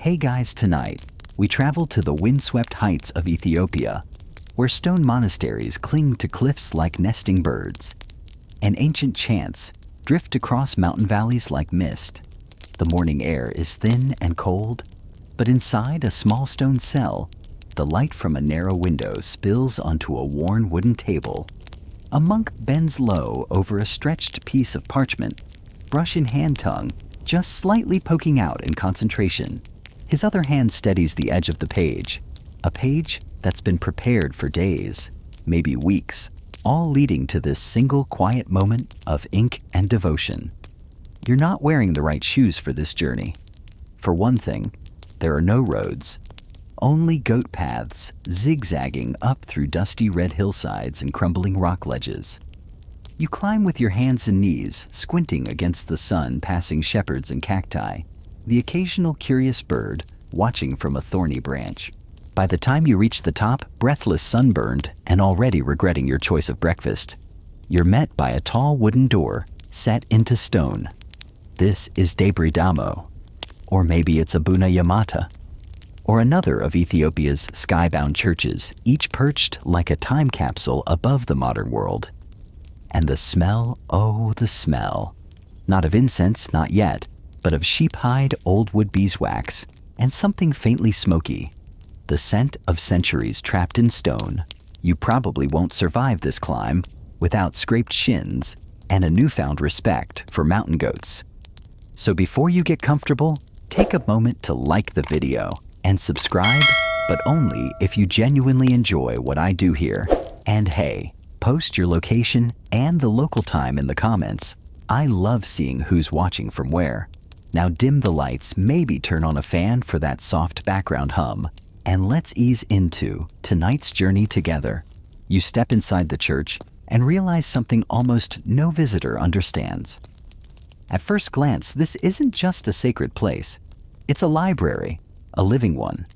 Hey guys, tonight we travel to the windswept heights of Ethiopia, where stone monasteries cling to cliffs like nesting birds, and ancient chants drift across mountain valleys like mist. The morning air is thin and cold, but inside a small stone cell, the light from a narrow window spills onto a worn wooden table. A monk bends low over a stretched piece of parchment, brush in hand tongue just slightly poking out in concentration. His other hand steadies the edge of the page, a page that's been prepared for days, maybe weeks, all leading to this single quiet moment of ink and devotion. You're not wearing the right shoes for this journey. For one thing, there are no roads, only goat paths zigzagging up through dusty red hillsides and crumbling rock ledges. You climb with your hands and knees, squinting against the sun passing shepherds and cacti, the occasional curious bird watching from a thorny branch. By the time you reach the top, breathless, sunburned, and already regretting your choice of breakfast, you're met by a tall wooden door set into stone. This is Debri Damo, or maybe it's Abuna Yamata, or another of Ethiopia's skybound churches, each perched like a time capsule above the modern world. And the smell, oh, the smell. Not of incense, not yet, but of sheep hide, old wood beeswax, and something faintly smoky. The scent of centuries trapped in stone. You probably won't survive this climb without scraped shins and a newfound respect for mountain goats. So before you get comfortable, take a moment to like the video and subscribe, but only if you genuinely enjoy what I do here. And hey, post your location and the local time in the comments. I love seeing who's watching from where. Now dim the lights, maybe turn on a fan for that soft background hum, and let's ease into tonight's journey together. You step inside the church and realize something almost no visitor understands. At first glance, this isn't just a sacred place. It's a library, a living one.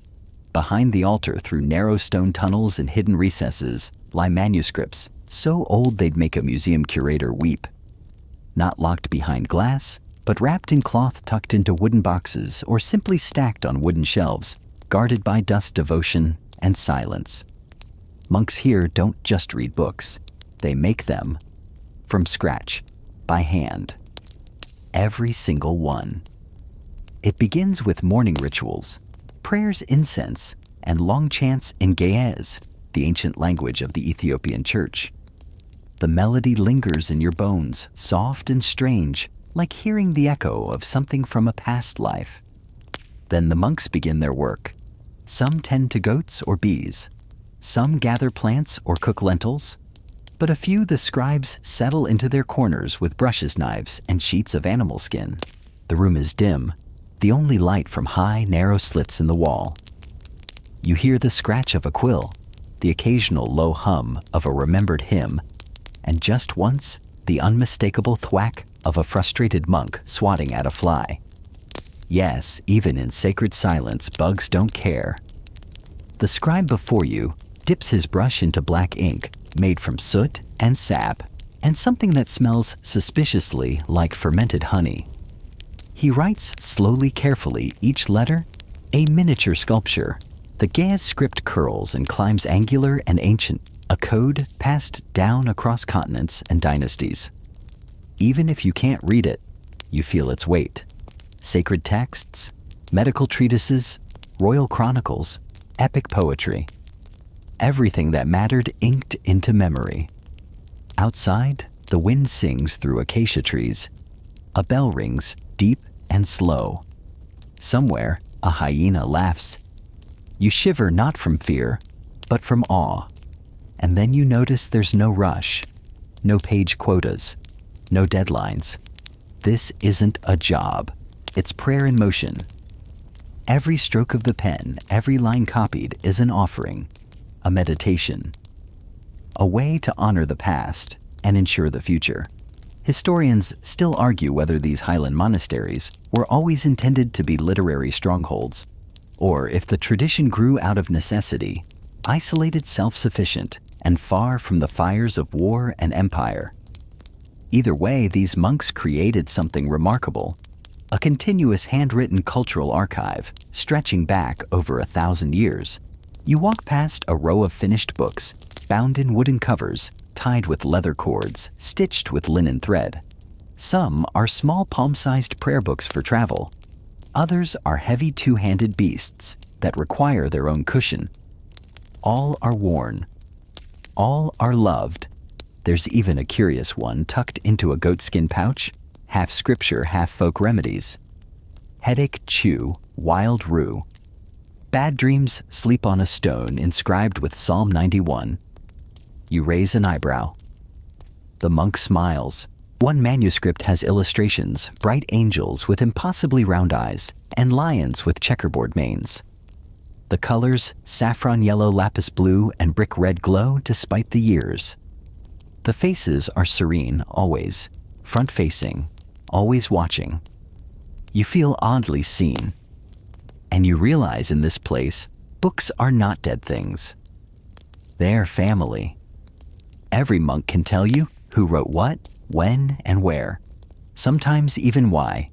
Behind the altar, through narrow stone tunnels and hidden recesses, lie manuscripts so old they'd make a museum curator weep. Not locked behind glass, but wrapped in cloth tucked into wooden boxes or simply stacked on wooden shelves, guarded by dust, devotion, and silence. Monks here don't just read books. They make them from scratch, by hand. Every single one. It begins with morning rituals, prayers, incense, and long chants in Ge'ez, the ancient language of the Ethiopian church. The melody lingers in your bones, soft and strange, like hearing the echo of something from a past life. Then the monks begin their work. Some tend to goats or bees. Some gather plants or cook lentils. But a few, the scribes, settle into their corners with brushes, knives, and sheets of animal skin. The room is dim, the only light from high, narrow slits in the wall. You hear the scratch of a quill, the occasional low hum of a remembered hymn, and just once, the unmistakable thwack of a frustrated monk swatting at a fly. Yes, even in sacred silence, bugs don't care. The scribe before you dips his brush into black ink made from soot and sap, and something that smells suspiciously like fermented honey. He writes slowly, carefully, each letter a miniature sculpture. The Ge'ez script curls and climbs angular and ancient, a code passed down across continents and dynasties. Even if you can't read it, you feel its weight. Sacred texts, medical treatises, royal chronicles, epic poetry. Everything that mattered inked into memory. Outside, the wind sings through acacia trees. A bell rings, deep and slow. Somewhere, a hyena laughs. You shiver not from fear, but from awe. And then you notice there's no rush, no page quotas, no deadlines. This isn't a job. It's prayer in motion. Every stroke of the pen, every line copied is an offering, a meditation, a way to honor the past and ensure the future. Historians still argue whether these highland monasteries were always intended to be literary strongholds, or if the tradition grew out of necessity, isolated, self-sufficient, and far from the fires of war and empire. Either way, these monks created something remarkable, a continuous handwritten cultural archive stretching back over 1,000 years. You walk past a row of finished books, bound in wooden covers, tied with leather cords, stitched with linen thread. Some are small palm-sized prayer books for travel. Others are heavy two-handed beasts that require their own cushion. All are worn. All are loved. There's even a curious one tucked into a goatskin pouch, half scripture, half folk remedies. Headache chew, wild rue. Bad dreams sleep on a stone inscribed with Psalm 91. You raise an eyebrow. The monk smiles. One manuscript has illustrations, bright angels with impossibly round eyes, and lions with checkerboard manes. The colors, saffron yellow, lapis blue, and brick red glow despite the years. The faces are serene, always, front-facing, always watching. You feel oddly seen. And you realize in this place, books are not dead things. They're family. Every monk can tell you who wrote what, when, and where, sometimes even why.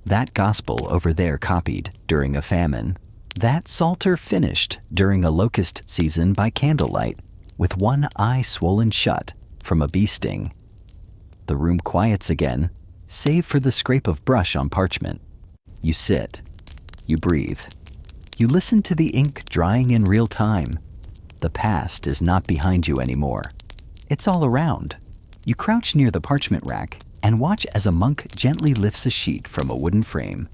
That gospel over there copied during a famine. That psalter finished during a locust season by candlelight, with one eye swollen shut from a bee sting. The room quiets again, save for the scrape of brush on parchment. You sit. You breathe. You listen to the ink drying in real time. The past is not behind you anymore. It's all around. You crouch near the parchment rack and watch as a monk gently lifts a sheet from a wooden frame.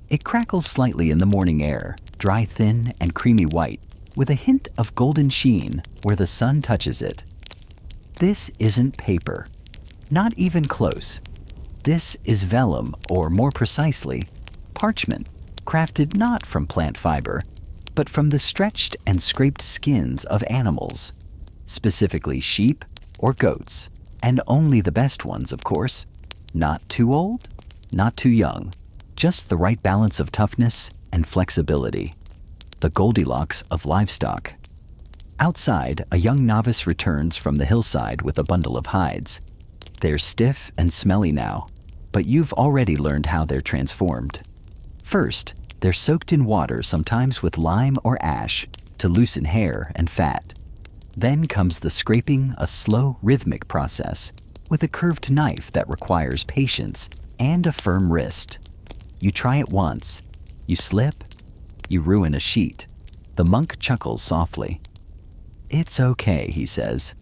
It crackles slightly in the morning air, dry thin and creamy white, with a hint of golden sheen where the sun touches it. This isn't paper. Not even close. This is vellum, or more precisely, parchment, crafted not from plant fiber, but from the stretched and scraped skins of animals, specifically sheep or goats, and only the best ones, of course. Not too old, not too young, just the right balance of toughness and flexibility. The Goldilocks of livestock. Outside, a young novice returns from the hillside with a bundle of hides. They're stiff and smelly now, but you've already learned how they're transformed. First, they're soaked in water, sometimes with lime or ash, to loosen hair and fat. Then comes the scraping, a slow, rhythmic process, with a curved knife that requires patience and a firm wrist. You try it once. You slip. You ruin a sheet. The monk chuckles softly. "It's okay," he says.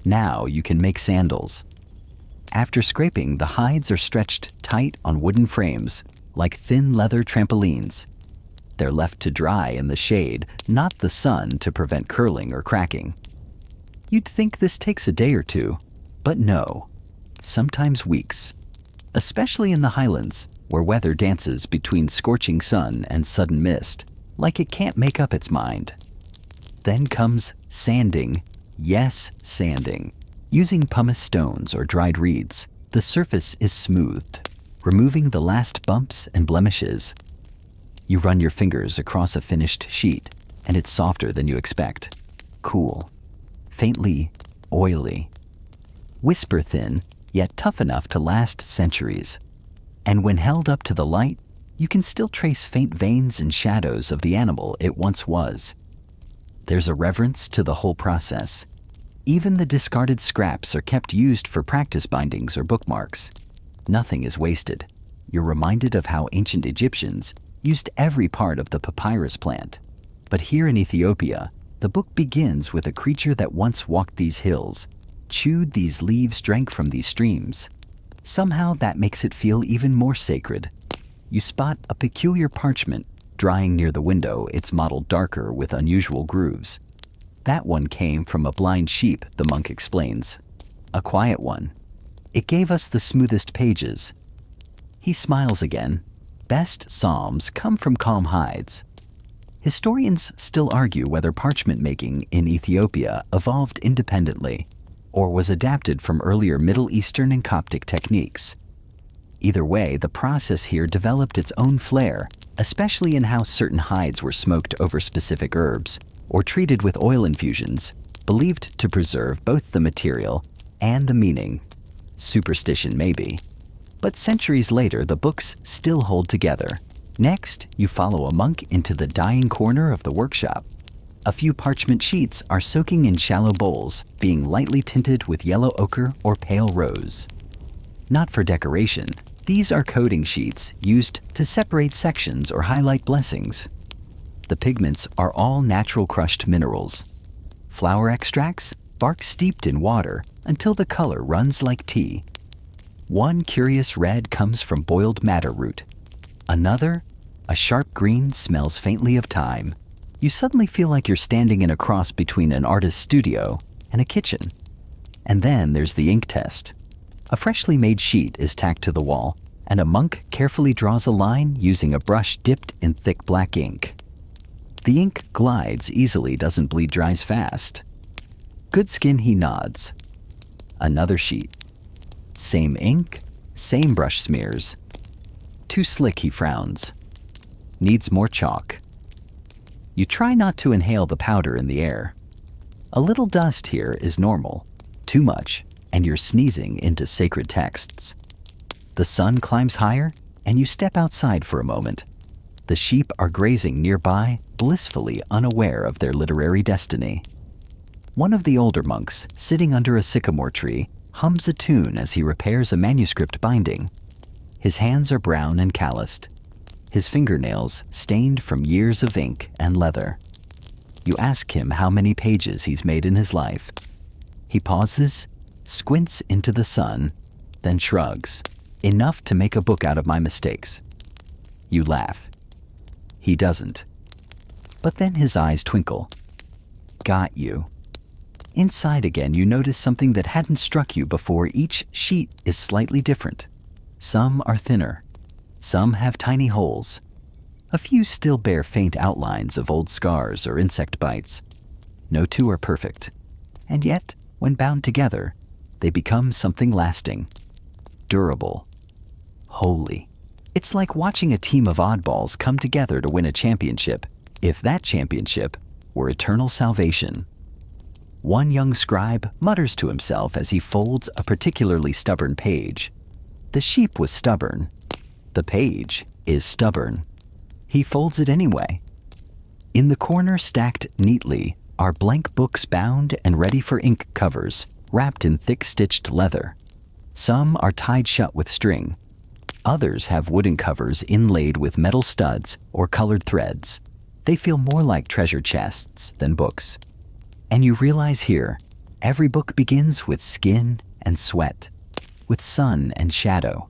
"Now you can make sandals." After scraping, the hides are stretched tight on wooden frames, like thin leather trampolines. They're left to dry in the shade, not the sun, to prevent curling or cracking. You'd think this takes a day or two, but no, sometimes weeks, especially in the highlands, where weather dances between scorching sun and sudden mist, like it can't make up its mind. Then comes sanding. Yes, sanding. Using pumice stones or dried reeds, the surface is smoothed, removing the last bumps and blemishes. You run your fingers across a finished sheet, and it's softer than you expect. Cool. Faintly oily. Whisper thin, yet tough enough to last centuries. And when held up to the light, you can still trace faint veins and shadows of the animal it once was. There's a reverence to the whole process. Even the discarded scraps are kept used for practice bindings or bookmarks. Nothing is wasted. You're reminded of how ancient Egyptians used every part of the papyrus plant. But here in Ethiopia, the book begins with a creature that once walked these hills, chewed these leaves, drank from these streams. Somehow that makes it feel even more sacred. You spot a peculiar parchment drying near the window, its mottled darker with unusual grooves. That one came from a blind sheep, the monk explains. A quiet one. It gave us the smoothest pages. He smiles again. Best psalms come from calm hides. Historians still argue whether parchment making in Ethiopia evolved independently or was adapted from earlier Middle Eastern and Coptic techniques. Either way, the process here developed its own flair, especially in how certain hides were smoked over specific herbs or treated with oil infusions, believed to preserve both the material and the meaning. Superstition maybe. But centuries later, the books still hold together. Next, you follow a monk into the dying corner of the workshop. A few parchment sheets are soaking in shallow bowls, being lightly tinted with yellow ochre or pale rose. Not for decoration, these are coding sheets used to separate sections or highlight blessings. The pigments are all natural crushed minerals. Flower extracts, bark steeped in water until the color runs like tea. One curious red comes from boiled madder root. Another, a sharp green, smells faintly of thyme. You suddenly feel like you're standing in a cross between an artist's studio and a kitchen. And then there's the ink test. A freshly made sheet is tacked to the wall, and a monk carefully draws a line using a brush dipped in thick black ink. The ink glides easily, doesn't bleed, dries fast. Good skin, he nods. Another sheet. Same ink, same brush smears. Too slick, he frowns. Needs more chalk. You try not to inhale the powder in the air. A little dust here is normal. Too much, and you're sneezing into sacred texts. The sun climbs higher, and you step outside for a moment. The sheep are grazing nearby, blissfully unaware of their literary destiny. One of the older monks, sitting under a sycamore tree, hums a tune as he repairs a manuscript binding. His hands are brown and calloused, his fingernails stained from years of ink and leather. You ask him how many pages he's made in his life. He pauses, squints into the sun, then shrugs. Enough to make a book out of my mistakes. You laugh. He doesn't. But then his eyes twinkle. Got you. Inside again, you notice something that hadn't struck you before. Each sheet is slightly different. Some are thinner. Some have tiny holes. A few still bear faint outlines of old scars or insect bites. No two are perfect. And yet, when bound together, they become something lasting, durable, holy. It's like watching a team of oddballs come together to win a championship, if that championship were eternal salvation. One young scribe mutters to himself as he folds a particularly stubborn page. The sheep was stubborn. The page is stubborn. He folds it anyway. In the corner, stacked neatly, are blank books bound and ready for ink covers, wrapped in thick stitched leather. Some are tied shut with string. Others have wooden covers inlaid with metal studs or colored threads. They feel more like treasure chests than books. And you realize here, every book begins with skin and sweat, with sun and shadow.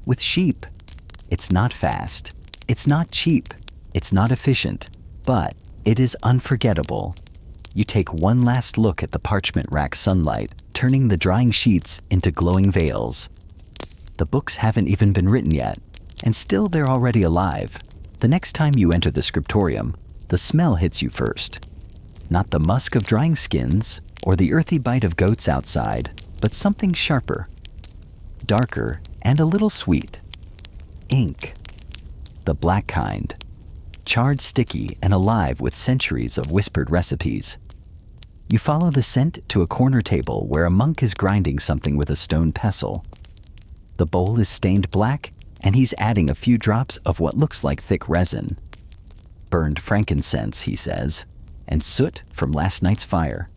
With sheep, it's not fast, it's not cheap, it's not efficient, but it is unforgettable. You take one last look at the parchment rack sunlight, turning the drying sheets into glowing veils. The books haven't even been written yet, and still they're already alive. The next time you enter the scriptorium, the smell hits you first. Not the musk of drying skins or the earthy bite of goats outside, but something sharper, darker, and a little sweet. Ink. The black kind. Charred, sticky, and alive with centuries of whispered recipes. You follow the scent to a corner table where a monk is grinding something with a stone pestle. The bowl is stained black, and he's adding a few drops of what looks like thick resin. Burned frankincense, he says, and soot from last night's fire.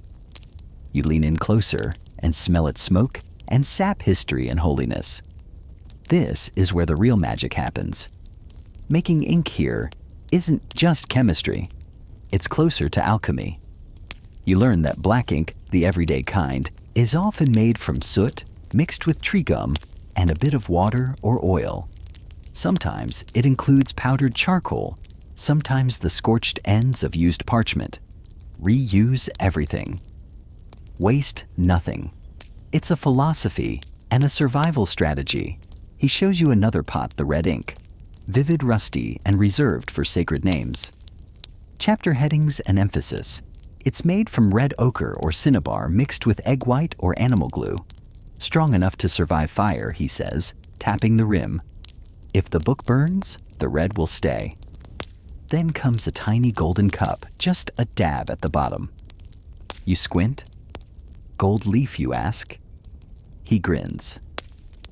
You lean in closer and smell its smoke and sap history and holiness. This is where the real magic happens. Making ink here isn't just chemistry. It's closer to alchemy. You learn that black ink, the everyday kind, is often made from soot mixed with tree gum and a bit of water or oil. Sometimes it includes powdered charcoal, sometimes the scorched ends of used parchment. Reuse everything. Waste nothing. It's a philosophy and a survival strategy. He shows you another pot, the red ink, vivid, rusty, and reserved for sacred names. Chapter headings and emphasis. It's made from red ochre or cinnabar mixed with egg white or animal glue. Strong enough to survive fire, he says, tapping the rim. If the book burns, the red will stay. Then comes a tiny golden cup, just a dab at the bottom. You squint. Gold leaf, you ask. He grins.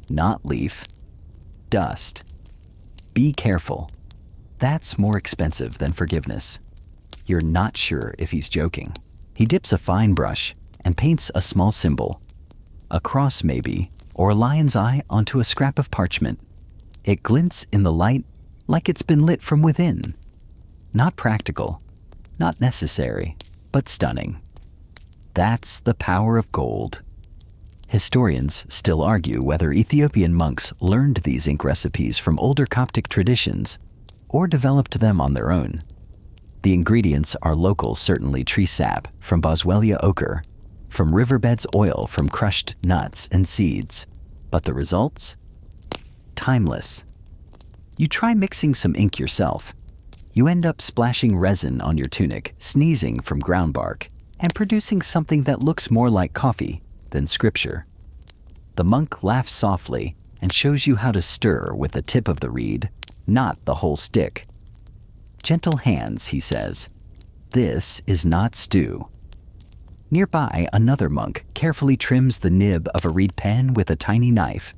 Not leaf, beetle-dust. Be careful. That's more expensive than forgiveness. You're not sure if he's joking. He dips a fine brush and paints a small symbol, a cross maybe, or a lion's eye onto a scrap of parchment. It glints in the light like it's been lit from within. Not practical, not necessary, but stunning. That's the power of gold. Historians still argue whether Ethiopian monks learned these ink recipes from older Coptic traditions or developed them on their own. The ingredients are local, certainly tree sap from Boswellia ochre, from riverbeds oil from crushed nuts and seeds. But the results? Timeless. You try mixing some ink yourself. You end up splashing resin on your tunic, sneezing from ground bark, and producing something that looks more like coffee than scripture. The monk laughs softly and shows you how to stir with the tip of the reed, not the whole stick. Gentle hands, he says. This is not stew. Nearby, another monk carefully trims the nib of a reed pen with a tiny knife.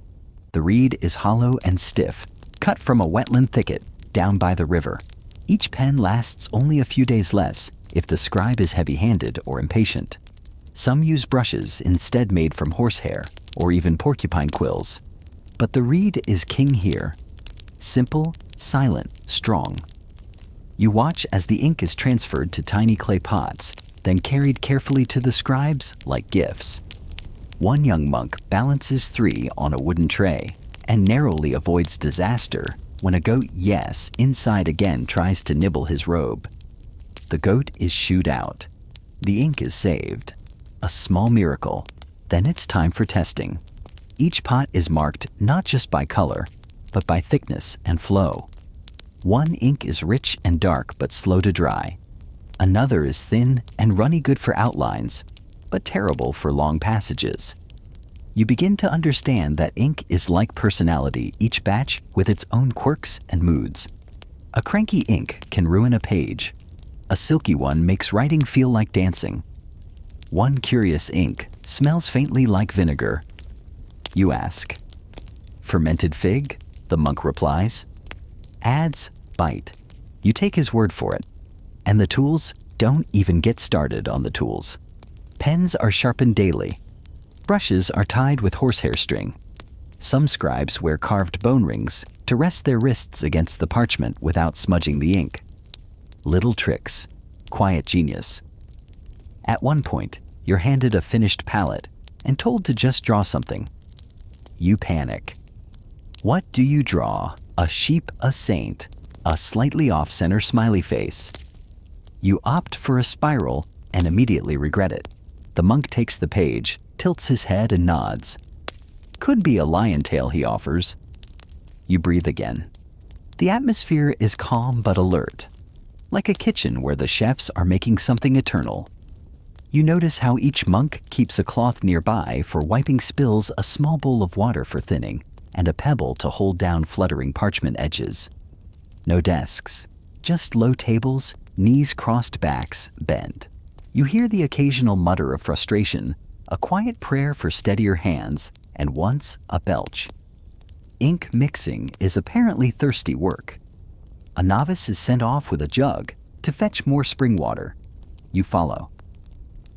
The reed is hollow and stiff, cut from a wetland thicket down by the river. Each pen lasts only a few days less if the scribe is heavy-handed or impatient. Some use brushes instead made from horsehair or even porcupine quills. But the reed is king here. Simple, silent, strong. You watch as the ink is transferred to tiny clay pots, then carried carefully to the scribes like gifts. One young monk balances 3 on a wooden tray and narrowly avoids disaster when a goat yes inside again tries to nibble his robe. The goat is shooed out. The ink is saved. A small miracle. Then it's time for testing. Each pot is marked not just by color, but by thickness and flow. One ink is rich and dark but slow to dry. Another is thin and runny, good for outlines, but terrible for long passages. You begin to understand that ink is like personality, each batch with its own quirks and moods. A cranky ink can ruin a page. A silky one makes writing feel like dancing. One curious ink smells faintly like vinegar. You ask, "Fermented fig?" The monk replies. Adds bite. You take his word for it. And the tools? Don't even get started on the tools. Pens are sharpened daily. Brushes are tied with horsehair string. Some scribes wear carved bone rings to rest their wrists against the parchment without smudging the ink. Little tricks. Quiet genius. At one point, you're handed a finished palette and told to just draw something. You panic. What do you draw? A sheep, a saint, a slightly off-center smiley face. You opt for a spiral and immediately regret it. The monk takes the page, tilts his head and nods. Could be a lion tail, he offers. You breathe again. The atmosphere is calm but alert, like a kitchen where the chefs are making something eternal. You notice how each monk keeps a cloth nearby for wiping spills, a small bowl of water for thinning, and a pebble to hold down fluttering parchment edges. No desks, just low tables, knees crossed, backs bent. You hear the occasional mutter of frustration, a quiet prayer for steadier hands, and once a belch. Ink mixing is apparently thirsty work. A novice is sent off with a jug to fetch more spring water. You follow.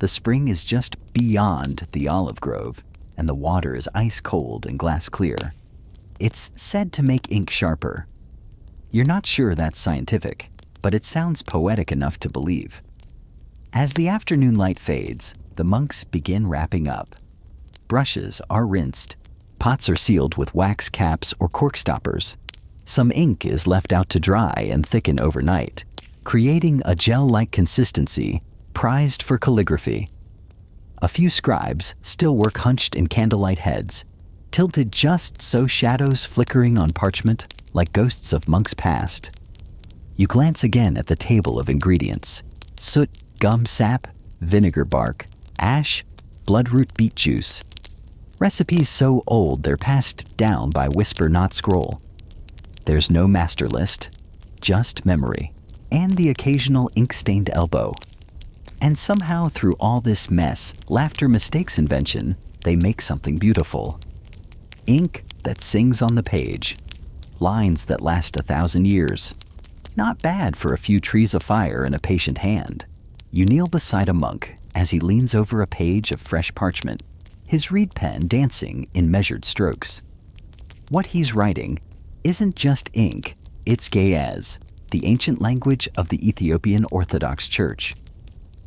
The spring is just beyond the olive grove, and the water is ice cold and glass clear. It's said to make ink sharper. You're not sure that's scientific, but it sounds poetic enough to believe. As the afternoon light fades, the monks begin wrapping up. Brushes are rinsed. Pots are sealed with wax caps or cork stoppers. Some ink is left out to dry and thicken overnight, creating a gel-like consistency prized for calligraphy. A few scribes still work hunched in candlelight heads, tilted just so shadows flickering on parchment like ghosts of monks past. You glance again at the table of ingredients: soot, gum sap, vinegar bark, ash, bloodroot beet juice. Recipes so old they're passed down by whisper, not scroll. There's no master list, just memory, and the occasional ink-stained elbow. And somehow through all this mess, laughter, mistakes, invention, they make something beautiful. Ink that sings on the page. lines that last 1,000 years. Not bad for a few trees of fire and a patient hand. You kneel beside a monk as he leans over a page of fresh parchment, his reed pen dancing in measured strokes. What he's writing isn't just ink, it's Ge'ez, the ancient language of the Ethiopian Orthodox Church.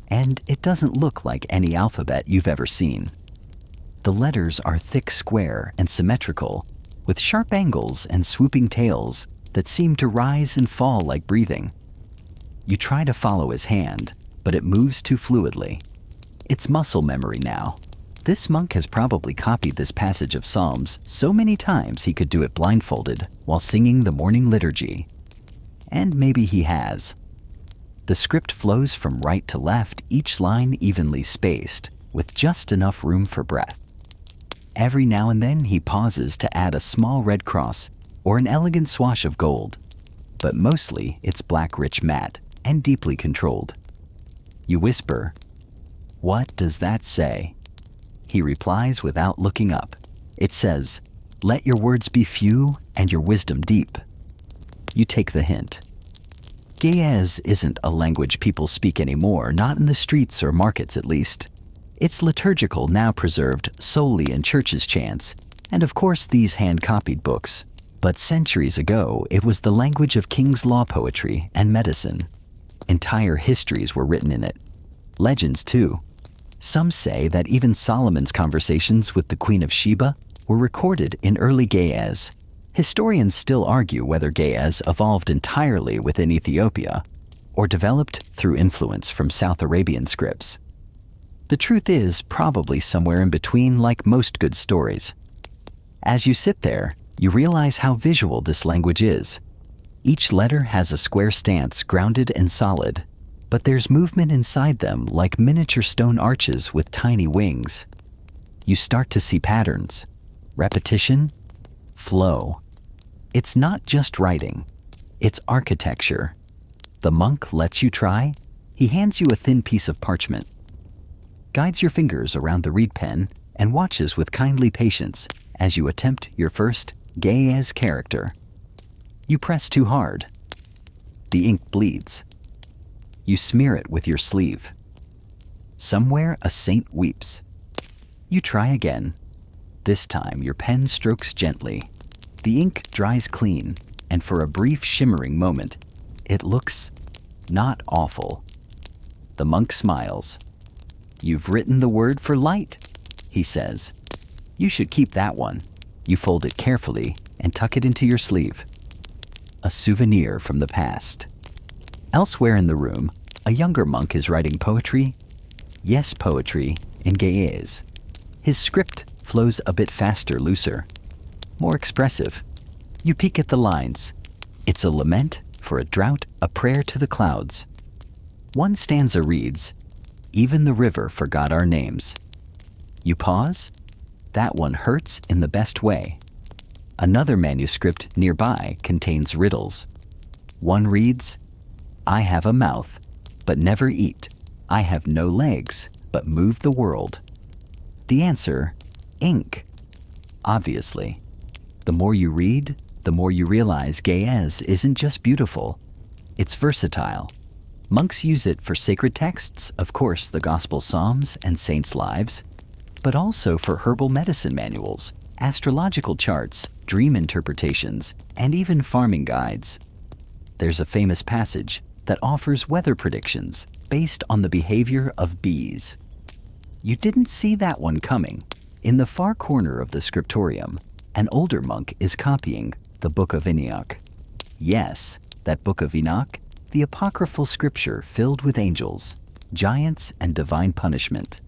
And it doesn't look like any alphabet you've ever seen. The letters are thick, square, and symmetrical, with sharp angles and swooping tails that seem to rise and fall like breathing. You try to follow his hand, but it moves too fluidly. It's muscle memory now. This monk has probably copied this passage of Psalms so many times he could do it blindfolded while singing the morning liturgy. And maybe he has. The script flows from right to left, each line evenly spaced, with just enough room for breath. Every now and then he pauses to add a small red cross or an elegant swash of gold, but mostly it's black, rich, matte, and deeply controlled. You whisper, "What does that say?" He replies without looking up. It says, "Let your words be few and your wisdom deep." You take the hint. Ge'ez isn't a language people speak anymore, not in the streets or markets at least. It's liturgical, now preserved solely in churches' chants, and of course these hand-copied books. But centuries ago, it was the language of king's law poetry and medicine. Entire histories were written in it. Legends, too. Some say that even Solomon's conversations with the Queen of Sheba were recorded in early Ge'ez. Historians still argue whether Ge'ez evolved entirely within Ethiopia or developed through influence from South Arabian scripts. The truth is probably somewhere in between, like most good stories. As you sit there, you realize how visual this language is. Each letter has a square stance, grounded and solid, but there's movement inside them like miniature stone arches with tiny wings. You start to see patterns, repetition, flow. It's not just writing, it's architecture. The monk lets you try. He hands you a thin piece of parchment, guides your fingers around the reed pen, and watches with kindly patience as you attempt your first Ge'ez character. You press too hard. The ink bleeds. You smear it with your sleeve. Somewhere a saint weeps. You try again. This time your pen strokes gently. The ink dries clean, and for a brief shimmering moment, it looks not awful. The monk smiles. "You've written the word for light," he says. "You should keep that one." You fold it carefully and tuck it into your sleeve. A souvenir from the past. Elsewhere in the room, a younger monk is writing poetry. Yes, poetry in Ge'ez. His script flows a bit faster, looser, more expressive. You peek at the lines. It's a lament for a drought, a prayer to the clouds. One stanza reads, "Even the river forgot our names." You pause. That one hurts in the best way. Another manuscript nearby contains riddles. One reads, "I have a mouth, but never eat. I have no legs, but move the world." The answer, ink. Obviously. The more you read, the more you realize Ge'ez isn't just beautiful, it's versatile. Monks use it for sacred texts, of course, the Gospel Psalms and saints' lives, but also for herbal medicine manuals, astrological charts, dream interpretations, and even farming guides. There's a famous passage that offers weather predictions based on the behavior of bees. You didn't see that one coming. In the far corner of the scriptorium, an older monk is copying the Book of Enoch. Yes, that Book of Enoch, the apocryphal scripture filled with angels, giants, and divine punishment.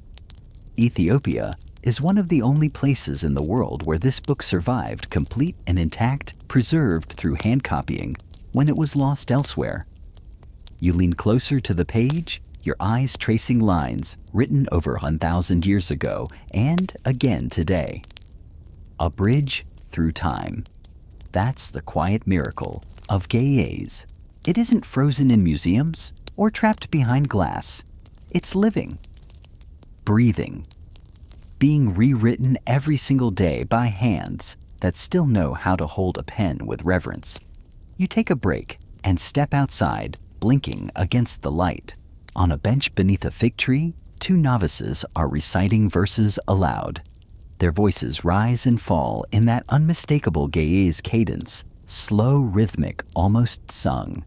Ethiopia is one of the only places in the world where this book survived complete and intact, preserved through hand copying when it was lost elsewhere. You lean closer to the page, your eyes tracing lines written over 1,000 years ago and again today. A bridge through time. That's the quiet miracle of Ge'ez. It isn't frozen in museums or trapped behind glass. It's living, breathing, being rewritten every single day by hands that still know how to hold a pen with reverence. You take a break and step outside, blinking against the light. On a bench beneath a fig tree, two novices are reciting verses aloud. Their voices rise and fall in that unmistakable Ge'ez cadence, slow, rhythmic, almost sung.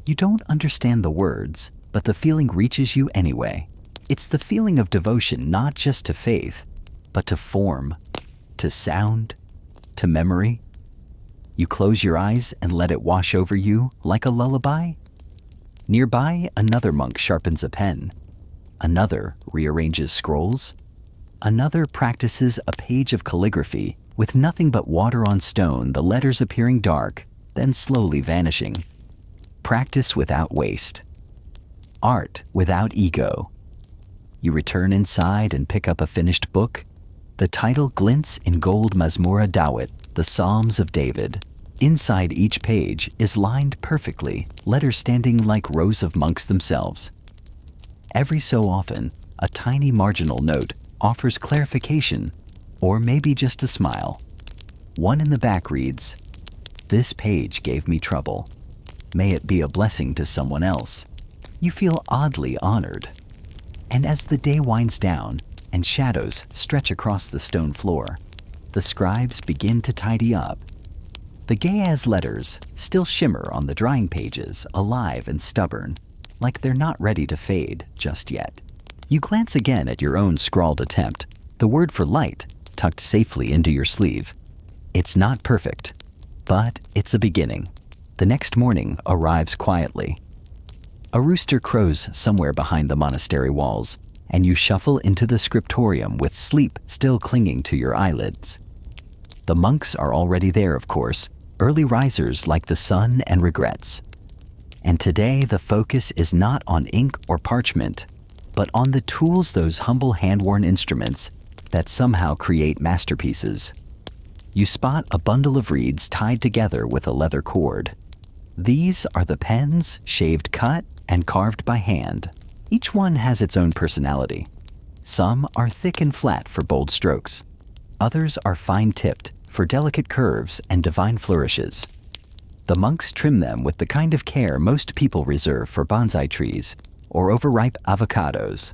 You don't understand the words, but the feeling reaches you anyway. It's the feeling of devotion not just to faith, but to form, to sound, to memory. You close your eyes and let it wash over you like a lullaby. Nearby, another monk sharpens a pen. Another rearranges scrolls. Another practices a page of calligraphy with nothing but water on stone, the letters appearing dark, then slowly vanishing. Practice without waste. Art without ego. You return inside and pick up a finished book. The title glints in gold Mazmura Dawit, the Psalms of David. Inside each page is lined perfectly, letters standing like rows of monks themselves. Every so often, a tiny marginal note offers clarification, or maybe just a smile. One in the back reads, "This page gave me trouble. May it be a blessing to someone else." You feel oddly honored. And as the day winds down and shadows stretch across the stone floor, the scribes begin to tidy up. The Ge'ez letters still shimmer on the drying pages, alive and stubborn, like they're not ready to fade just yet. You glance again at your own scrawled attempt, the word for light tucked safely into your sleeve. It's not perfect, but it's a beginning. The next morning arrives quietly. A rooster crows somewhere behind the monastery walls, and you shuffle into the scriptorium with sleep still clinging to your eyelids. The monks are already there, of course, early risers like the sun and regrets. And today the focus is not on ink or parchment, but on the tools, those humble hand-worn instruments that somehow create masterpieces. You spot a bundle of reeds tied together with a leather cord. These are the pens, shaved cut and carved by hand. Each one has its own personality. Some are thick and flat for bold strokes. Others are fine-tipped for delicate curves and divine flourishes. The monks trim them with the kind of care most people reserve for bonsai trees or overripe avocados.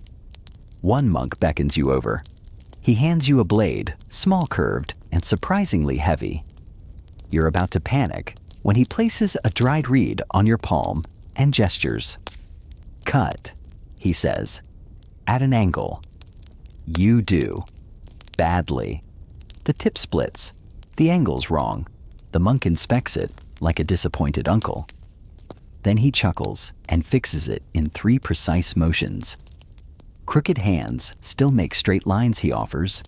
One monk beckons you over. He hands you a blade, small-curved and surprisingly heavy. You're about to panic when he places a dried reed on your palm and gestures. "Cut," he says, "at an angle." You do. Badly. The tip splits. The angle's wrong. The monk inspects it like a disappointed uncle. Then he chuckles and fixes it in 3 precise motions. Crooked hands still make straight lines, he offers.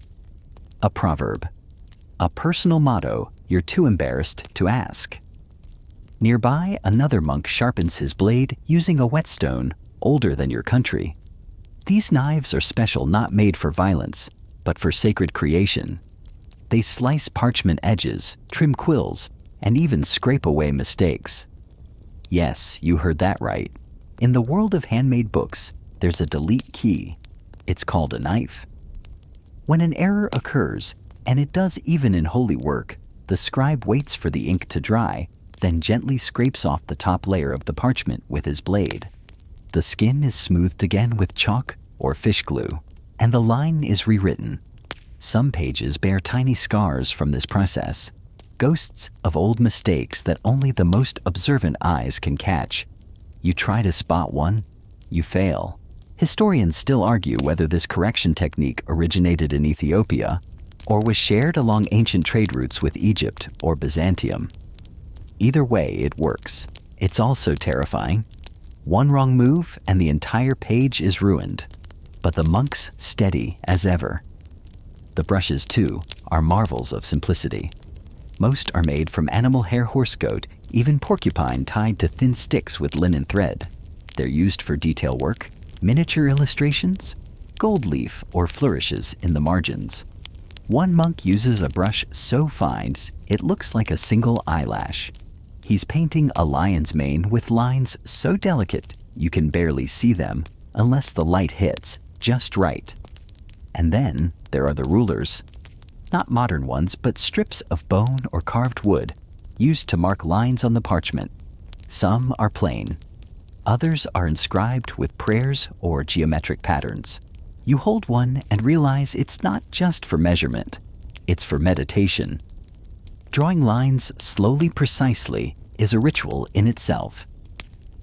A proverb. A personal motto you're too embarrassed to ask. Nearby, another monk sharpens his blade using a whetstone older than your country. These knives are special, not made for violence, but for sacred creation. They slice parchment edges, trim quills, and even scrape away mistakes. Yes, you heard that right. In the world of handmade books, there's a delete key. It's called a knife. When an error occurs, and it does even in holy work, the scribe waits for the ink to dry, then gently scrapes off the top layer of the parchment with his blade. The skin is smoothed again with chalk or fish glue, and the line is rewritten. Some pages bear tiny scars from this process, ghosts of old mistakes that only the most observant eyes can catch. You try to spot one, you fail. Historians still argue whether this correction technique originated in Ethiopia or was shared along ancient trade routes with Egypt or Byzantium. Either way, it works. It's also terrifying. One wrong move and the entire page is ruined. But the monks steady as ever. The brushes, too, are marvels of simplicity. Most are made from animal hair, horse goat, even porcupine tied to thin sticks with linen thread. They're used for detail work, miniature illustrations, gold leaf, or flourishes in the margins. One monk uses a brush so fine it looks like a single eyelash. He's painting a lion's mane with lines so delicate you can barely see them unless the light hits just right. And then there are the rulers. not modern ones, but strips of bone or carved wood used to mark lines on the parchment. Some are plain. Others are inscribed with prayers or geometric patterns. You hold one and realize it's not just for measurement, it's for meditation. Drawing lines slowly, precisely, is a ritual in itself.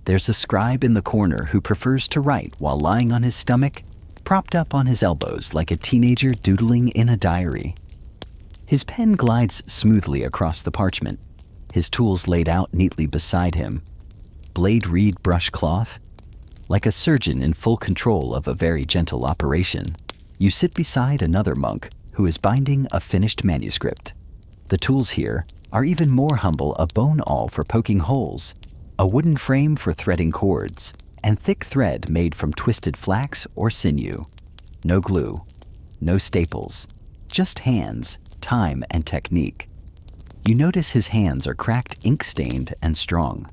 There's a scribe in the corner who prefers to write while lying on his stomach, propped up on his elbows like a teenager doodling in a diary. His pen glides smoothly across the parchment, his tools laid out neatly beside him. Blade reed brush cloth. Like a surgeon in full control of a very gentle operation, you sit beside another monk who is binding a finished manuscript. The tools here are even more humble: a bone awl for poking holes, a wooden frame for threading cords, and thick thread made from twisted flax or sinew. No glue, no staples, just hands, time, and technique. You notice his hands are cracked, ink-stained, and strong.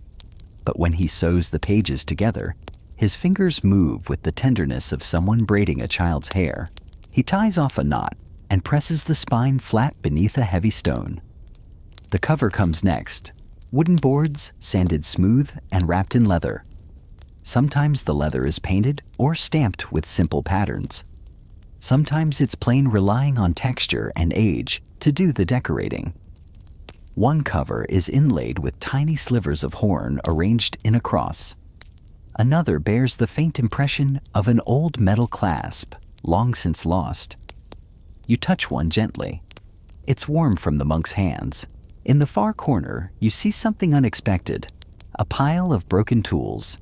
But when he sews the pages together, his fingers move with the tenderness of someone braiding a child's hair. He ties off a knot and presses the spine flat beneath a heavy stone. The cover comes next. Wooden boards, sanded smooth and wrapped in leather. Sometimes the leather is painted or stamped with simple patterns. Sometimes it's plain, relying on texture and age to do the decorating. One cover is inlaid with tiny slivers of horn arranged in a cross. Another bears the faint impression of an old metal clasp, long since lost. You touch one gently. It's warm from the monk's hands. In the far corner, you see something unexpected: a pile of broken tools.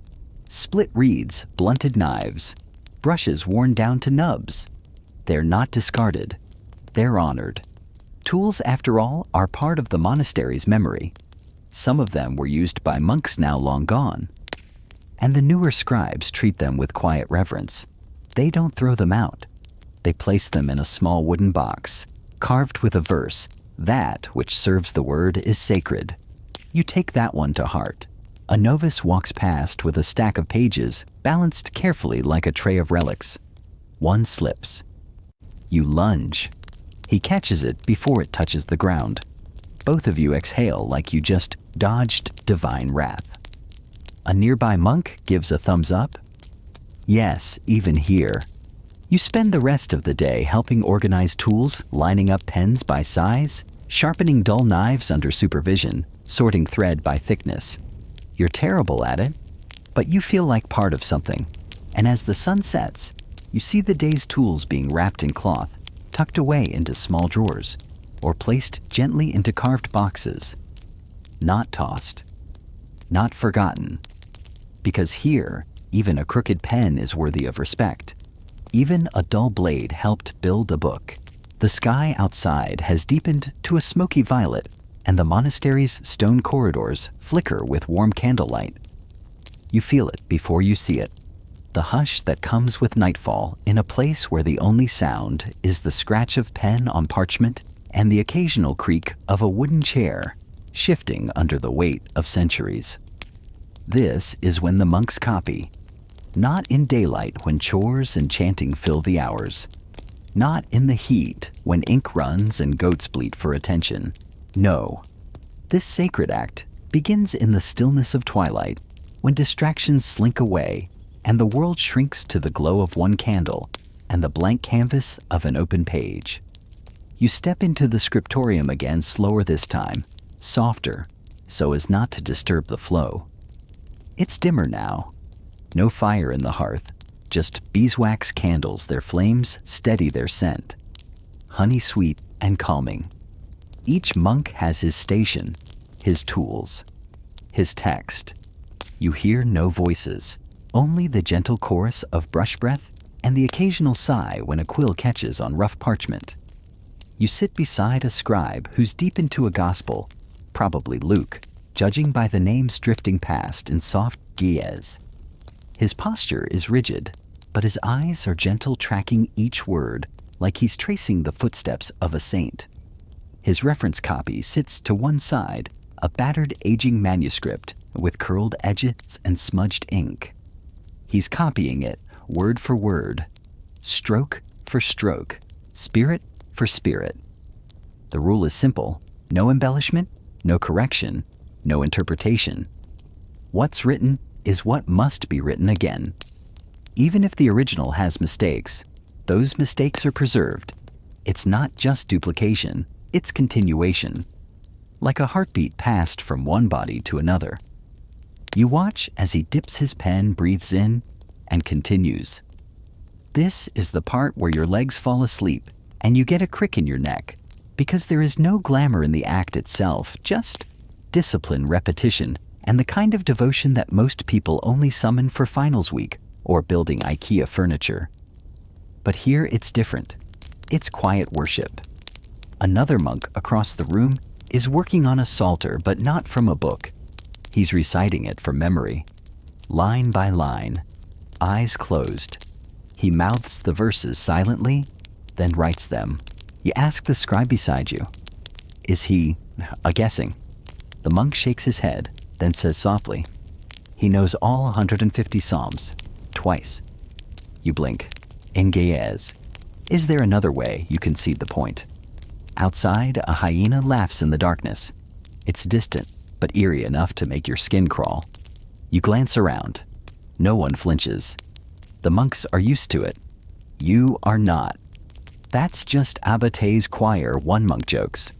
Split reeds, blunted knives, brushes worn down to nubs. They're not discarded. They're honored. Tools, after all, are part of the monastery's memory. Some of them were used by monks now long gone. And the newer scribes treat them with quiet reverence. They don't throw them out. They place them in a small wooden box, carved with a verse. That which serves the word is sacred. You take that one to heart. A novice walks past with a stack of pages, balanced carefully like a tray of relics. One slips. You lunge. He catches it before it touches the ground. Both of you exhale like you just dodged divine wrath. A nearby monk gives a thumbs up. Yes, even here. You spend the rest of the day helping organize tools, lining up pens by size, sharpening dull knives under supervision, sorting thread by thickness. You're terrible at it, but you feel like part of something. And as the sun sets, you see the day's tools being wrapped in cloth, tucked away into small drawers, or placed gently into carved boxes. Not tossed. Not forgotten. Because here, even a crooked pen is worthy of respect. Even a dull blade helped build a book. The sky outside has deepened to a smoky violet, and the monastery's stone corridors flicker with warm candlelight. You feel it before you see it. The hush that comes with nightfall in a place where the only sound is the scratch of pen on parchment and the occasional creak of a wooden chair shifting under the weight of centuries. This is when the monks copy. Not in daylight when chores and chanting fill the hours. Not in the heat when ink runs and goats bleat for attention. No. This sacred act begins in the stillness of twilight, when distractions slink away and the world shrinks to the glow of one candle and the blank canvas of an open page. You step into the scriptorium again, slower this time, softer, so as not to disturb the flow. It's dimmer now. No fire in the hearth, just beeswax candles, their flames steady their scent. Honey sweet and calming. Each monk has his station, his tools, his text. You hear no voices, only the gentle chorus of brush breath and the occasional sigh when a quill catches on rough parchment. You sit beside a scribe who's deep into a gospel, probably Luke, judging by the names drifting past in soft ge'ez. His posture is rigid, but his eyes are gentle, tracking each word like he's tracing the footsteps of a saint. His reference copy sits to one side, a battered, aging manuscript with curled edges and smudged ink. He's copying it word for word, stroke for stroke, spirit for spirit. The rule is simple: no embellishment, no correction, no interpretation. What's written is what must be written again. Even if the original has mistakes, those mistakes are preserved. It's not just duplication, it's continuation. Like a heartbeat passed from one body to another. You watch as he dips his pen, breathes in, and continues. This is the part where your legs fall asleep and you get a crick in your neck, because there is no glamour in the act itself, just discipline, repetition, and the kind of devotion that most people only summon for finals week or building IKEA furniture. But here it's different. It's quiet worship. Another monk across the room is working on a psalter, but not from a book. He's reciting it from memory, line by line, eyes closed. He mouths the verses silently, then writes them. You ask the scribe beside you, is he guessing? The monk shakes his head, then says softly, he knows all 150 psalms, twice. You blink. In Ge'ez. Is there another way? You concede the point. Outside, a hyena laughs in the darkness. It's distant, but eerie enough to make your skin crawl. You glance around. No one flinches. The monks are used to it. You are not. That's just Abate's choir, one monk jokes.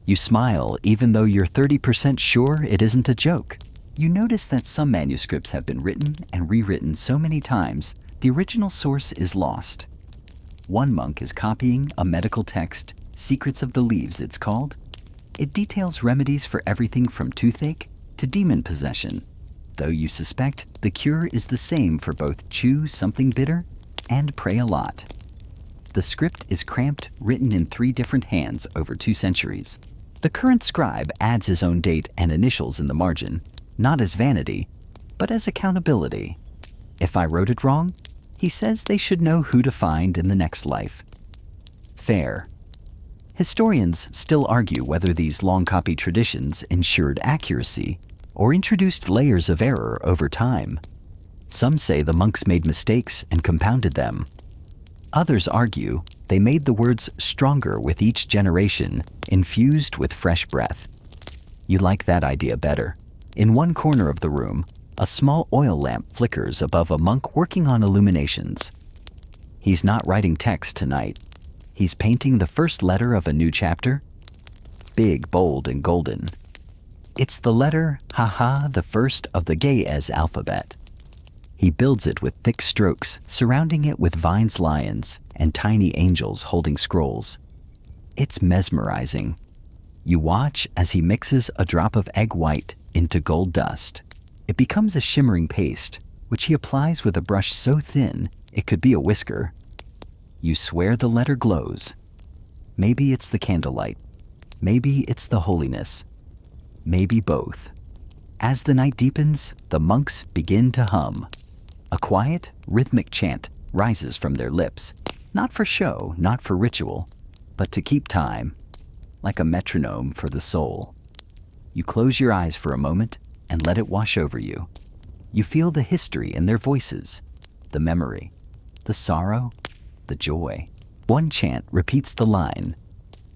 You smile even though you're 30% sure it isn't a joke. You notice that some manuscripts have been written and rewritten so many times, the original source is lost. One monk is copying a medical text, Secrets of the Leaves it's called. It details remedies for everything from toothache to demon possession, though you suspect the cure is the same for both chew something bitter and pray a lot. The script is cramped, written in 3 different hands over 2 centuries. The current scribe adds his own date and initials in the margin, not as vanity, but as accountability. If I wrote it wrong, he says they should know who to find in the next life. Fair. Historians still argue whether these long-copy traditions ensured accuracy or introduced layers of error over time. Some say the monks made mistakes and compounded them. Others argue they made the words stronger with each generation, infused with fresh breath. You like that idea better. In one corner of the room, a small oil lamp flickers above a monk working on illuminations. He's not writing text tonight. He's painting the first letter of a new chapter. Big, bold, and golden. It's the letter Ha, the first of the Ge'ez alphabet. He builds it with thick strokes, surrounding it with vines, lions, and tiny angels holding scrolls. It's mesmerizing. You watch as he mixes a drop of egg white into gold dust. It becomes a shimmering paste, which he applies with a brush so thin it could be a whisker. You swear the letter glows. Maybe it's the candlelight. Maybe it's the holiness. Maybe both. As the night deepens, the monks begin to hum. A quiet, rhythmic chant rises from their lips, not for show, not for ritual, but to keep time, like a metronome for the soul. You close your eyes for a moment and let it wash over you. You feel the history in their voices, the memory, the sorrow, the joy. One chant repeats the line,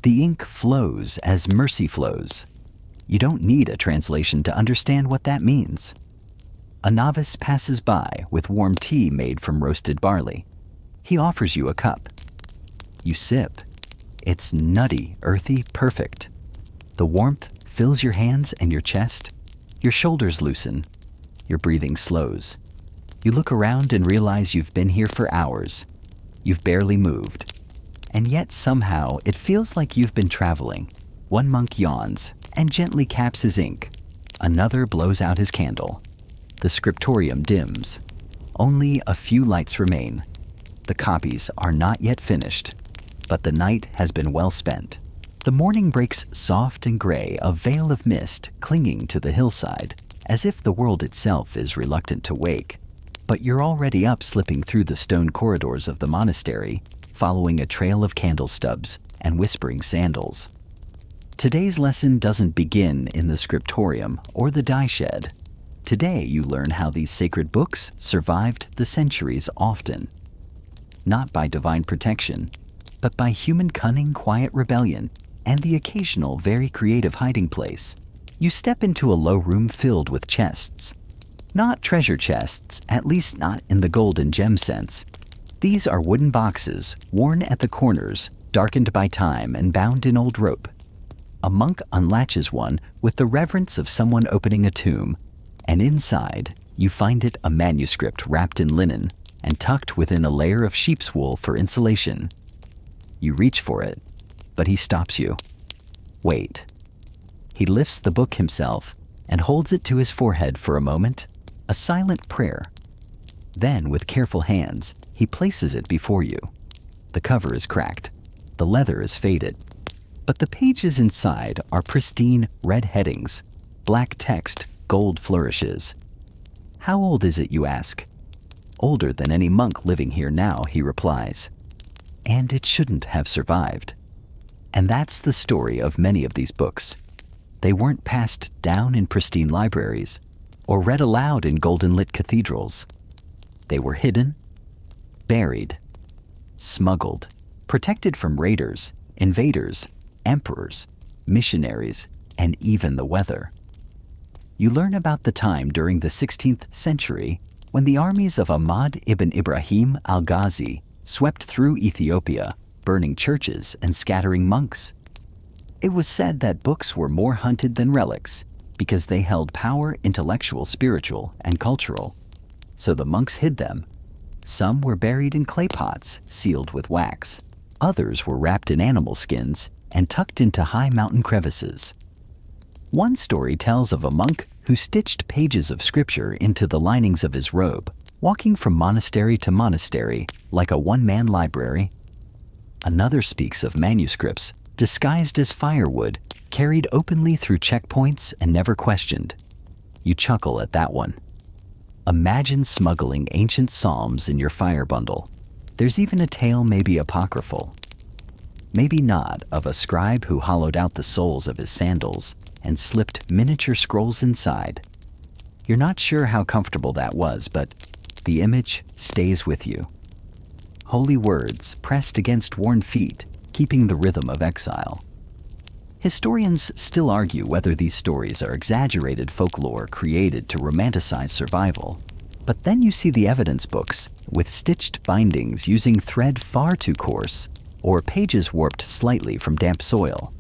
"The ink flows as mercy flows." You don't need a translation to understand what that means. A novice passes by with warm tea made from roasted barley. He offers you a cup. You sip. It's nutty, earthy, perfect. The warmth fills your hands and your chest. Your shoulders loosen. Your breathing slows. You look around and realize you've been here for hours. You've barely moved. And yet somehow it feels like you've been traveling. One monk yawns and gently caps his ink. Another blows out his candle. The scriptorium dims. Only a few lights remain. The copies are not yet finished, but the night has been well spent. The morning breaks soft and gray, a veil of mist clinging to the hillside, as if the world itself is reluctant to wake. But you're already up, slipping through the stone corridors of the monastery, following a trail of candle stubs and whispering sandals. Today's lesson doesn't begin in the scriptorium or the dye shed. Today you learn how these sacred books survived the centuries, often not by divine protection, but by human cunning, quiet rebellion, and the occasional very creative hiding place. You step into a low room filled with chests. Not treasure chests, at least not in the gold and gem sense. These are wooden boxes, worn at the corners, darkened by time and bound in old rope. A monk unlatches one with the reverence of someone opening a tomb, and inside you find it a manuscript wrapped in linen and tucked within a layer of sheep's wool for insulation. You reach for it, but he stops you. Wait. He lifts the book himself and holds it to his forehead for a moment, a silent prayer. Then, with careful hands, he places it before you. The cover is cracked. The leather is faded. But the pages inside are pristine red headings, black text, gold flourishes. How old is it, you ask? Older than any monk living here now, he replies. And it shouldn't have survived. And that's the story of many of these books. They weren't passed down in pristine libraries or read aloud in golden-lit cathedrals. They were hidden, buried, smuggled, protected from raiders, invaders, emperors, missionaries, and even the weather. You learn about the time during the 16th century when the armies of Ahmad ibn Ibrahim al-Ghazi swept through Ethiopia, burning churches and scattering monks. It was said that books were more hunted than relics because they held power, intellectual, spiritual, and cultural. So the monks hid them. Some were buried in clay pots sealed with wax. Others were wrapped in animal skins and tucked into high mountain crevices. One story tells of a monk who stitched pages of scripture into the linings of his robe, walking from monastery to monastery like a one-man library. Another speaks of manuscripts disguised as firewood, carried openly through checkpoints and never questioned. You chuckle at that one. Imagine smuggling ancient psalms in your fire bundle. There's even a tale, maybe apocryphal, maybe not, of a scribe who hollowed out the soles of his sandals and slipped miniature scrolls inside. You're not sure how comfortable that was, but the image stays with you. Holy words pressed against worn feet, keeping the rhythm of exile. Historians still argue whether these stories are exaggerated folklore created to romanticize survival. But then you see the evidence books with stitched bindings using thread far too coarse or pages warped slightly from damp soil.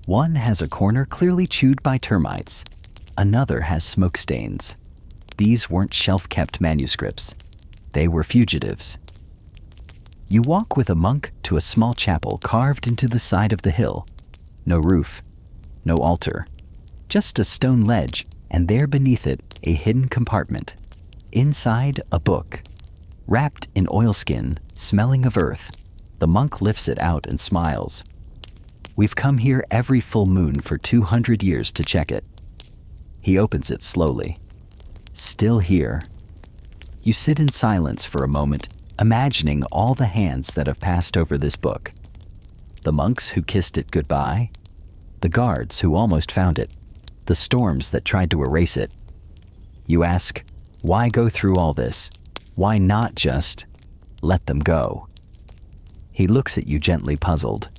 One has a corner clearly chewed by termites. Another has smoke stains. These weren't shelf-kept manuscripts. They were fugitives. You walk with a monk to a small chapel carved into the side of the hill. No roof, no altar, just a stone ledge, and there beneath it a hidden compartment. Inside, a book. Wrapped in oilskin, smelling of earth, the monk lifts it out and smiles. We've come here every full moon for 200 years to check it. He opens it slowly. Still here. You sit in silence for a moment, imagining all the hands that have passed over this book. The monks who kissed it goodbye, the guards who almost found it, the storms that tried to erase it. You ask, why go through all this? Why not just let them go? He looks at you gently, puzzled.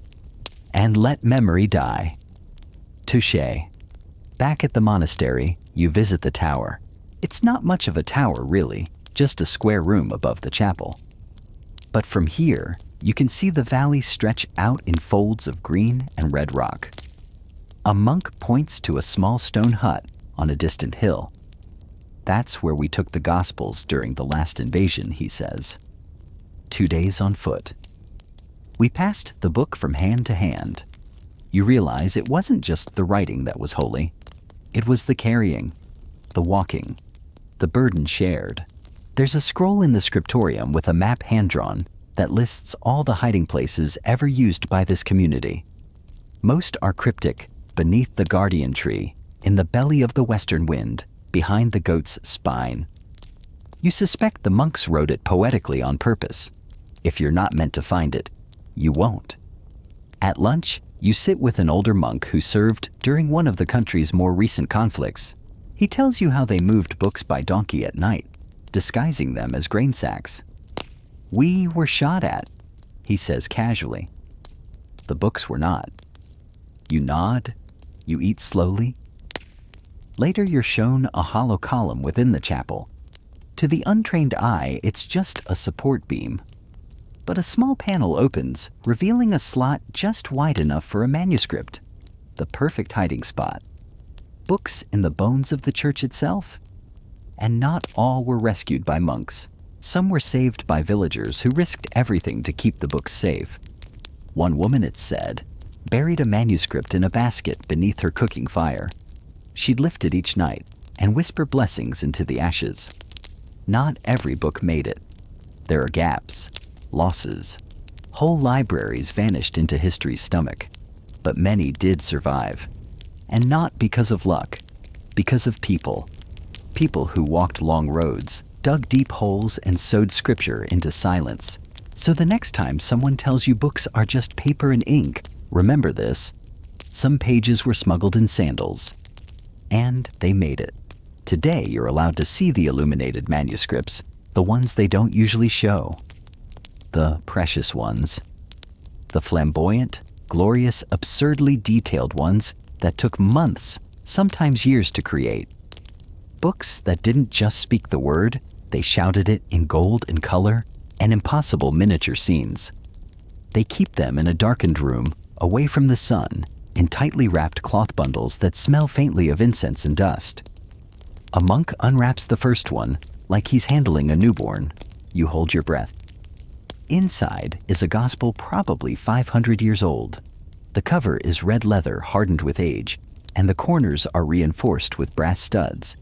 And let memory die. Touché. Back at the monastery, you visit the tower. It's not much of a tower, really, just a square room above the chapel. But from here, you can see the valley stretch out in folds of green and red rock. A monk points to a small stone hut on a distant hill. That's where we took the Gospels during the last invasion, he says. 2 days on foot. We passed the book from hand to hand. You realize it wasn't just the writing that was holy. It was the carrying, the walking, the burden shared. There's a scroll in the scriptorium with a map hand-drawn that lists all the hiding places ever used by this community. Most are cryptic, beneath the guardian tree, in the belly of the western wind, behind the goat's spine. You suspect the monks wrote it poetically on purpose. If you're not meant to find it, you won't. At lunch, you sit with an older monk who served during one of the country's more recent conflicts. He tells you how they moved books by donkey at night, disguising them as grain sacks. We were shot at, he says casually. The books were not. You nod, you eat slowly. Later you're shown a hollow column within the chapel. To the untrained eye, it's just a support beam. But a small panel opens, revealing a slot just wide enough for a manuscript. The perfect hiding spot. Books in the bones of the church itself? And not all were rescued by monks. Some were saved by villagers who risked everything to keep the books safe. One woman, it's said, buried a manuscript in a basket beneath her cooking fire. She'd lift it each night and whisper blessings into the ashes. Not every book made it. There are gaps, losses. Whole libraries vanished into history's stomach. But many did survive. And not because of luck, because of people. People who walked long roads, dug deep holes, and sewed scripture into silence. So the next time someone tells you books are just paper and ink, remember this. Some pages were smuggled in sandals. And they made it. Today you're allowed to see the illuminated manuscripts, the ones they don't usually show. The precious ones. The flamboyant, glorious, absurdly detailed ones that took months, sometimes years to create. Books that didn't just speak the word, they shouted it in gold and color and impossible miniature scenes. They keep them in a darkened room, away from the sun, in tightly wrapped cloth bundles that smell faintly of incense and dust. A monk unwraps the first one, like he's handling a newborn. You hold your breath. Inside is a gospel probably 500 years old. The cover is red leather hardened with age, and the corners are reinforced with brass studs.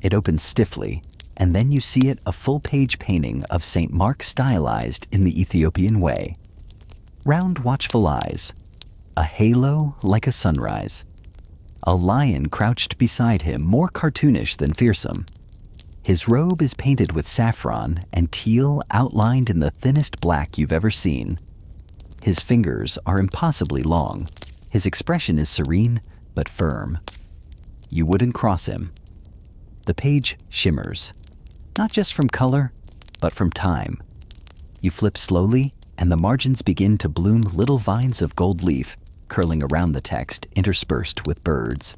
It opens stiffly, and then you see it a full-page painting of St. Mark stylized in the Ethiopian way. Round watchful eyes, a halo like a sunrise. A lion crouched beside him, more cartoonish than fearsome. His robe is painted with saffron and teal outlined in the thinnest black you've ever seen. His fingers are impossibly long. His expression is serene but firm. You wouldn't cross him. The page shimmers, not just from color, but from time. You flip slowly, and the margins begin to bloom little vines of gold leaf, curling around the text, interspersed with birds.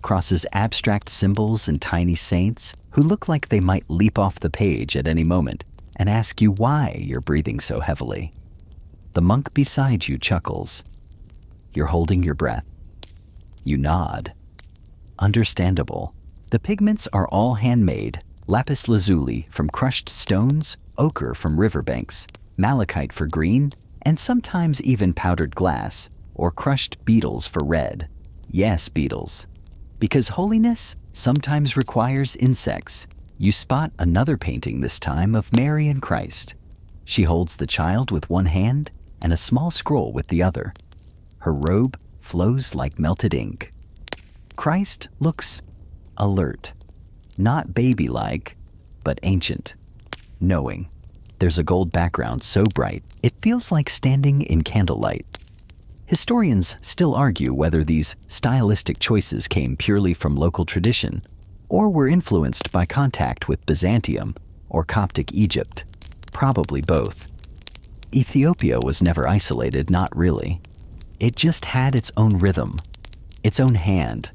Crosses abstract symbols and tiny saints who look like they might leap off the page at any moment and ask you why you're breathing so heavily. The monk beside you chuckles. You're holding your breath. You nod. Understandable. The pigments are all handmade, lapis lazuli from crushed stones, ochre from riverbanks, malachite for green, and sometimes even powdered glass, or crushed beetles for red. Yes, beetles. Because holiness sometimes requires insects. You spot another painting this time of Mary and Christ. She holds the child with one hand and a small scroll with the other. Her robe flows like melted ink. Christ looks alert, not baby-like, but ancient, knowing. There's a gold background so bright it feels like standing in candlelight. Historians still argue whether these stylistic choices came purely from local tradition or were influenced by contact with Byzantium or Coptic Egypt. Probably both. Ethiopia was never isolated, not really. It just had its own rhythm, its own hand.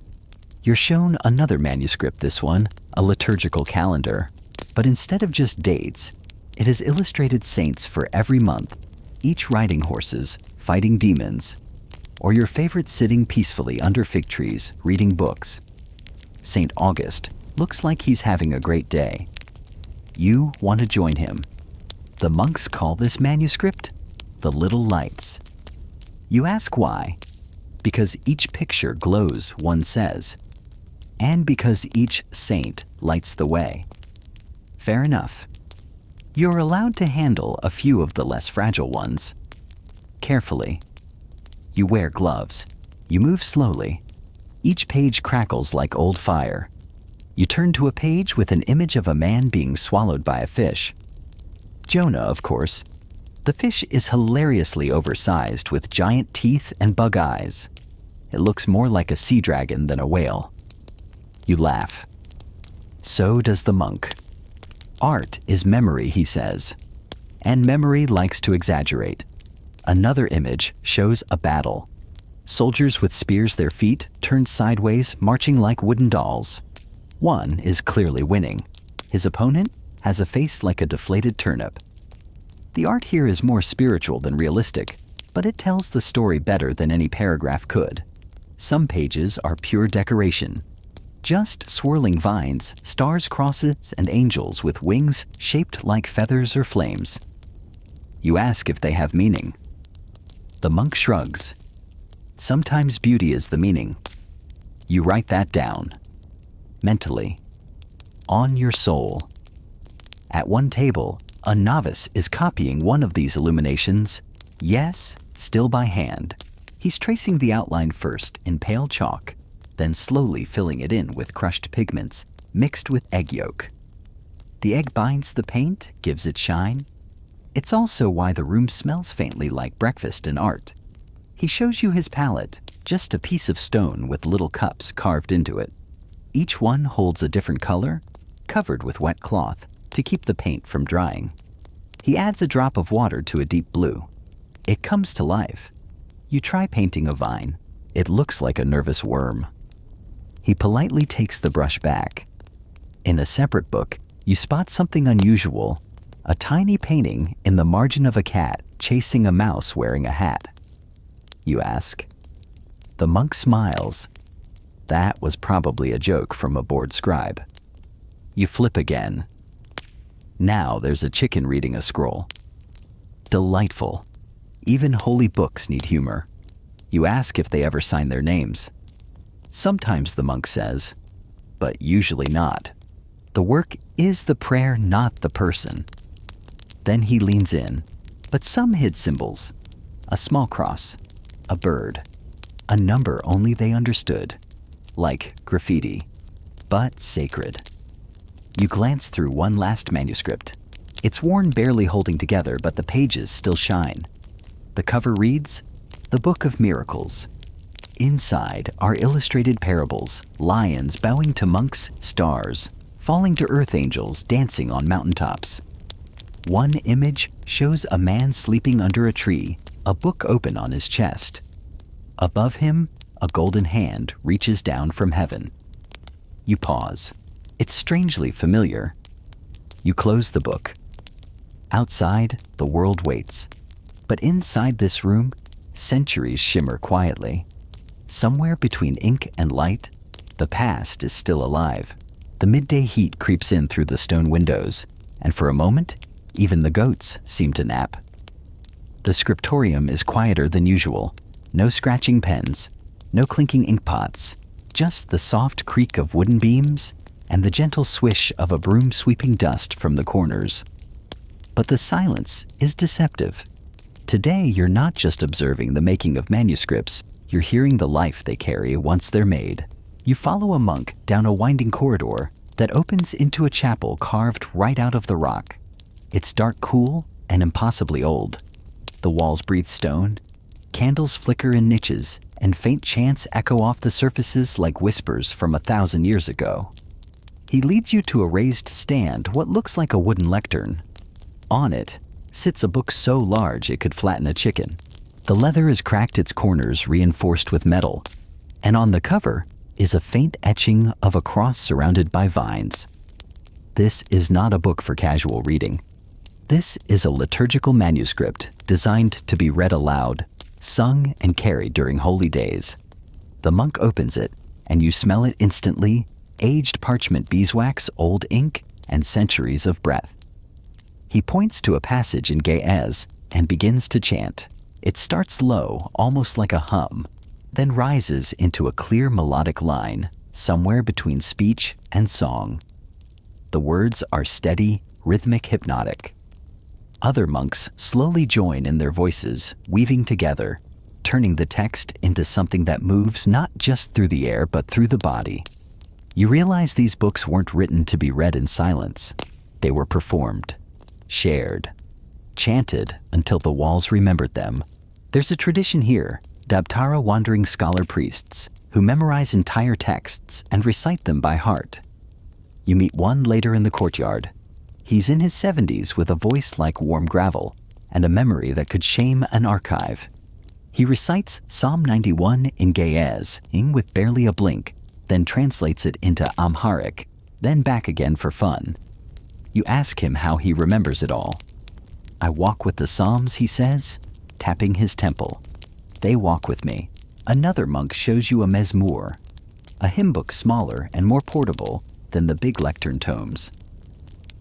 You're shown another manuscript, this one, a liturgical calendar, but instead of just dates, it has illustrated saints for every month, each riding horses, fighting demons, or your favorite sitting peacefully under fig trees, reading books. St. August looks like he's having a great day. You want to join him. The monks call this manuscript the Little Lights. You ask why? Because each picture glows, one says, and because each saint lights the way. Fair enough. You're allowed to handle a few of the less fragile ones. Carefully. You wear gloves. You move slowly. Each page crackles like old fire. You turn to a page with an image of a man being swallowed by a fish. Jonah, of course. The fish is hilariously oversized with giant teeth and bug eyes. It looks more like a sea dragon than a whale. You laugh. So does the monk. Art is memory, he says. And memory likes to exaggerate. Another image shows a battle. Soldiers with spears, their feet turned sideways, marching like wooden dolls. One is clearly winning. His opponent has a face like a deflated turnip. The art here is more spiritual than realistic, but it tells the story better than any paragraph could. Some pages are pure decoration. Just swirling vines, stars, crosses, and angels with wings shaped like feathers or flames. You ask if they have meaning. The monk shrugs. Sometimes beauty is the meaning. You write that down. Mentally. On your soul. At one table, a novice is copying one of these illuminations. Yes, still by hand. He's tracing the outline first in pale chalk, then slowly filling it in with crushed pigments mixed with egg yolk. The egg binds the paint, gives it shine. It's also why the room smells faintly like breakfast and art. He shows you his palette, just a piece of stone with little cups carved into it. Each one holds a different color, covered with wet cloth to keep the paint from drying. He adds a drop of water to a deep blue. It comes to life. You try painting a vine. It looks like a nervous worm. He politely takes the brush back. In a separate book, you spot something unusual, a tiny painting in the margin of a cat chasing a mouse wearing a hat. You ask. The monk smiles. That was probably a joke from a bored scribe. You flip again. Now there's a chicken reading a scroll. Delightful. Even holy books need humor. You ask if they ever sign their names. Sometimes the monk says, but usually not. The work is the prayer, not the person. Then he leans in, but some hid symbols. A small cross, a bird, a number only they understood, like graffiti, but sacred. You glance through one last manuscript. It's worn, barely holding together, but the pages still shine. The cover reads, The Book of Miracles. Inside are illustrated parables, lions bowing to monks, stars, falling to earth, angels dancing on mountaintops. One image shows a man sleeping under a tree, a book open on his chest. Above him, a golden hand reaches down from heaven. You pause. It's strangely familiar. You close the book. Outside, the world waits. But inside this room, centuries shimmer quietly. Somewhere between ink and light, the past is still alive. The midday heat creeps in through the stone windows, and for a moment, even the goats seem to nap. The scriptorium is quieter than usual. No scratching pens, no clinking ink pots, just the soft creak of wooden beams and the gentle swish of a broom sweeping dust from the corners. But the silence is deceptive. Today, you're not just observing the making of manuscripts, you're hearing the life they carry once they're made. You follow a monk down a winding corridor that opens into a chapel carved right out of the rock. It's dark, cool, and impossibly old. The walls breathe stone, candles flicker in niches, and faint chants echo off the surfaces like whispers from 1,000 years ago. He leads you to a raised stand, what looks like a wooden lectern. On it sits a book so large it could flatten a chicken. The leather is cracked, its corners reinforced with metal, and on the cover is a faint etching of a cross surrounded by vines. This is not a book for casual reading. This is a liturgical manuscript designed to be read aloud, sung and carried during holy days. The monk opens it, and you smell it instantly, aged parchment, beeswax, old ink, and centuries of breath. He points to a passage in Ge'ez and begins to chant. It starts low, almost like a hum, then rises into a clear melodic line, somewhere between speech and song. The words are steady, rhythmic, hypnotic. Other monks slowly join in their voices, weaving together, turning the text into something that moves not just through the air but through the body. You realize these books weren't written to be read in silence. They were performed, shared, chanted until the walls remembered them. There's a tradition here, Dabtara wandering scholar priests, who memorize entire texts and recite them by heart. You meet one later in the courtyard. He's in his 70s with a voice like warm gravel and a memory that could shame an archive. He recites Psalm 91 in Ge'ez, with barely a blink, then translates it into Amharic, then back again for fun. You ask him how he remembers it all. I walk with the Psalms, he says, tapping his temple. They walk with me. Another monk shows you a mezmur, a hymn book smaller and more portable than the big lectern tomes.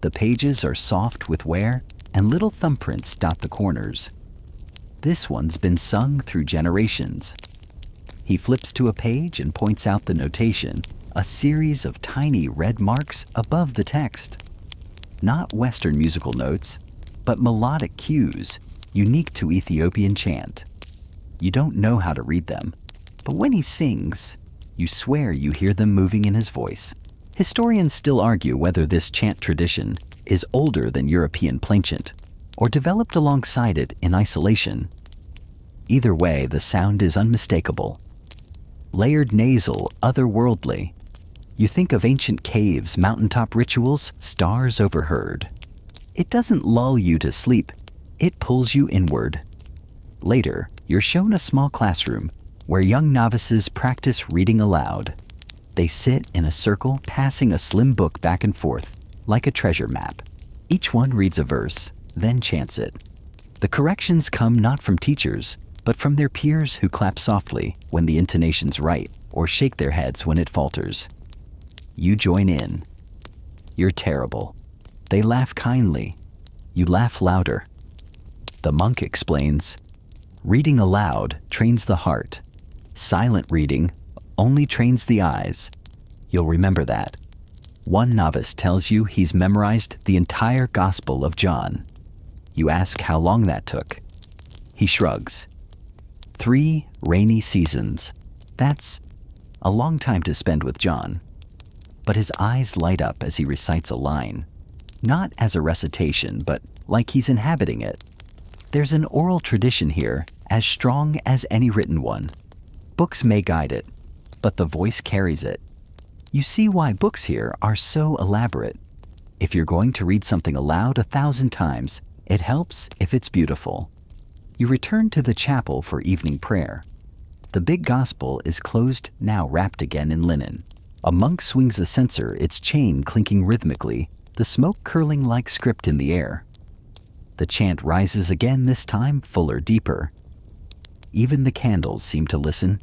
The pages are soft with wear, and little thumbprints dot the corners. This one's been sung through generations. He flips to a page and points out the notation, a series of tiny red marks above the text. Not Western musical notes, but melodic cues unique to Ethiopian chant. You don't know how to read them, but when he sings, you swear you hear them moving in his voice. Historians still argue whether this chant tradition is older than European plainchant or developed alongside it in isolation. Either way, the sound is unmistakable. Layered nasal, otherworldly. You think of ancient caves, mountaintop rituals, stars overheard. It doesn't lull you to sleep, it pulls you inward. Later, you're shown a small classroom where young novices practice reading aloud. They sit in a circle, passing a slim book back and forth, like a treasure map. Each one reads a verse, then chants it. The corrections come not from teachers, but from their peers who clap softly when the intonation's right, or shake their heads when it falters. You join in. You're terrible. They laugh kindly. You laugh louder. The monk explains, reading aloud trains the heart. Silent reading only trains the eyes. You'll remember that. One novice tells you he's memorized the entire Gospel of John. You ask how long that took. He shrugs. 3 rainy seasons. That's a long time to spend with John. But his eyes light up as he recites a line. Not as a recitation, but like he's inhabiting it. There's an oral tradition here, as strong as any written one. Books may guide it, but the voice carries it. You see why books here are so elaborate. If you're going to read something aloud 1,000 times, it helps if it's beautiful. You return to the chapel for evening prayer. The big gospel is closed, now wrapped again in linen. A monk swings a censer, its chain clinking rhythmically, the smoke curling like script in the air. The chant rises again, this time fuller, deeper. Even the candles seem to listen.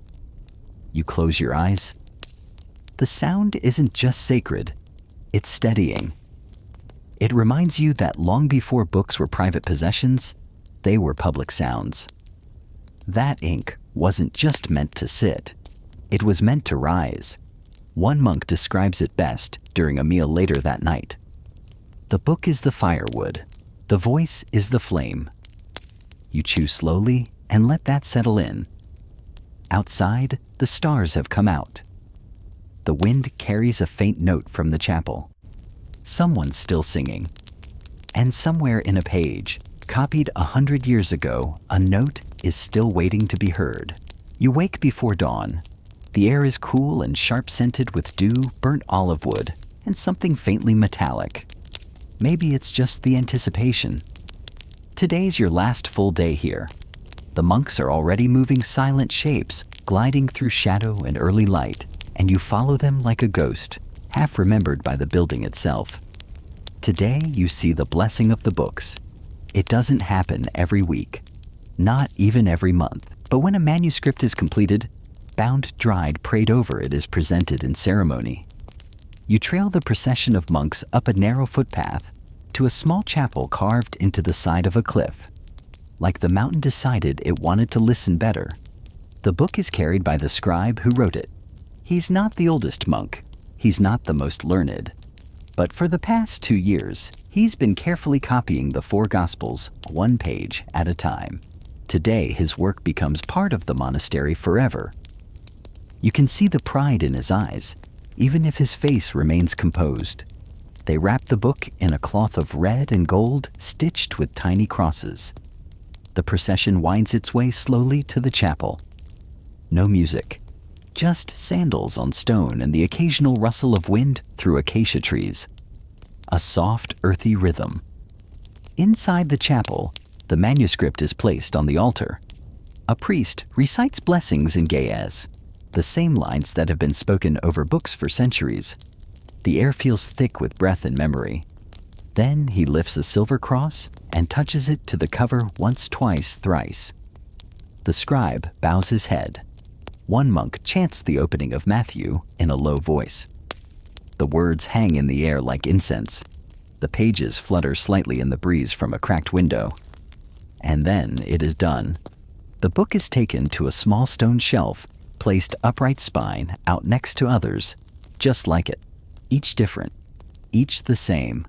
You close your eyes. The sound isn't just sacred, it's steadying. It reminds you that long before books were private possessions, they were public sounds. That ink wasn't just meant to sit, it was meant to rise. One monk describes it best during a meal later that night. The book is the firewood, the voice is the flame. You chew slowly and let that settle in. Outside, the stars have come out. The wind carries a faint note from the chapel. Someone's still singing. And somewhere in a page, copied 100 years ago, a note is still waiting to be heard. You wake before dawn. The air is cool and sharp-scented with dew, burnt olive wood, and something faintly metallic. Maybe it's just the anticipation. Today's your last full day here. The monks are already moving silent shapes, gliding through shadow and early light, and you follow them like a ghost, half remembered by the building itself. Today you see the blessing of the books. It doesn't happen every week, not even every month, but when a manuscript is completed, bound, dried, prayed over, it is presented in ceremony. You trail the procession of monks up a narrow footpath to a small chapel carved into the side of a cliff. Like the mountain decided it wanted to listen better. The book is carried by the scribe who wrote it. He's not the oldest monk. He's not the most learned. But for the past 2 years, he's been carefully copying the 4 Gospels, 1 page at a time. Today, his work becomes part of the monastery forever. You can see the pride in his eyes, even if his face remains composed. They wrap the book in a cloth of red and gold stitched with tiny crosses. The procession winds its way slowly to the chapel. No music, just sandals on stone and the occasional rustle of wind through acacia trees. A soft, earthy rhythm. Inside the chapel, the manuscript is placed on the altar. A priest recites blessings in Ge'ez, the same lines that have been spoken over books for centuries. The air feels thick with breath and memory. Then he lifts a silver cross and touches it to the cover once, twice, thrice. The scribe bows his head. One monk chants the opening of Matthew in a low voice. The words hang in the air like incense. The pages flutter slightly in the breeze from a cracked window. And then it is done. The book is taken to a small stone shelf, placed upright spine out next to others, just like it, each different, each the same.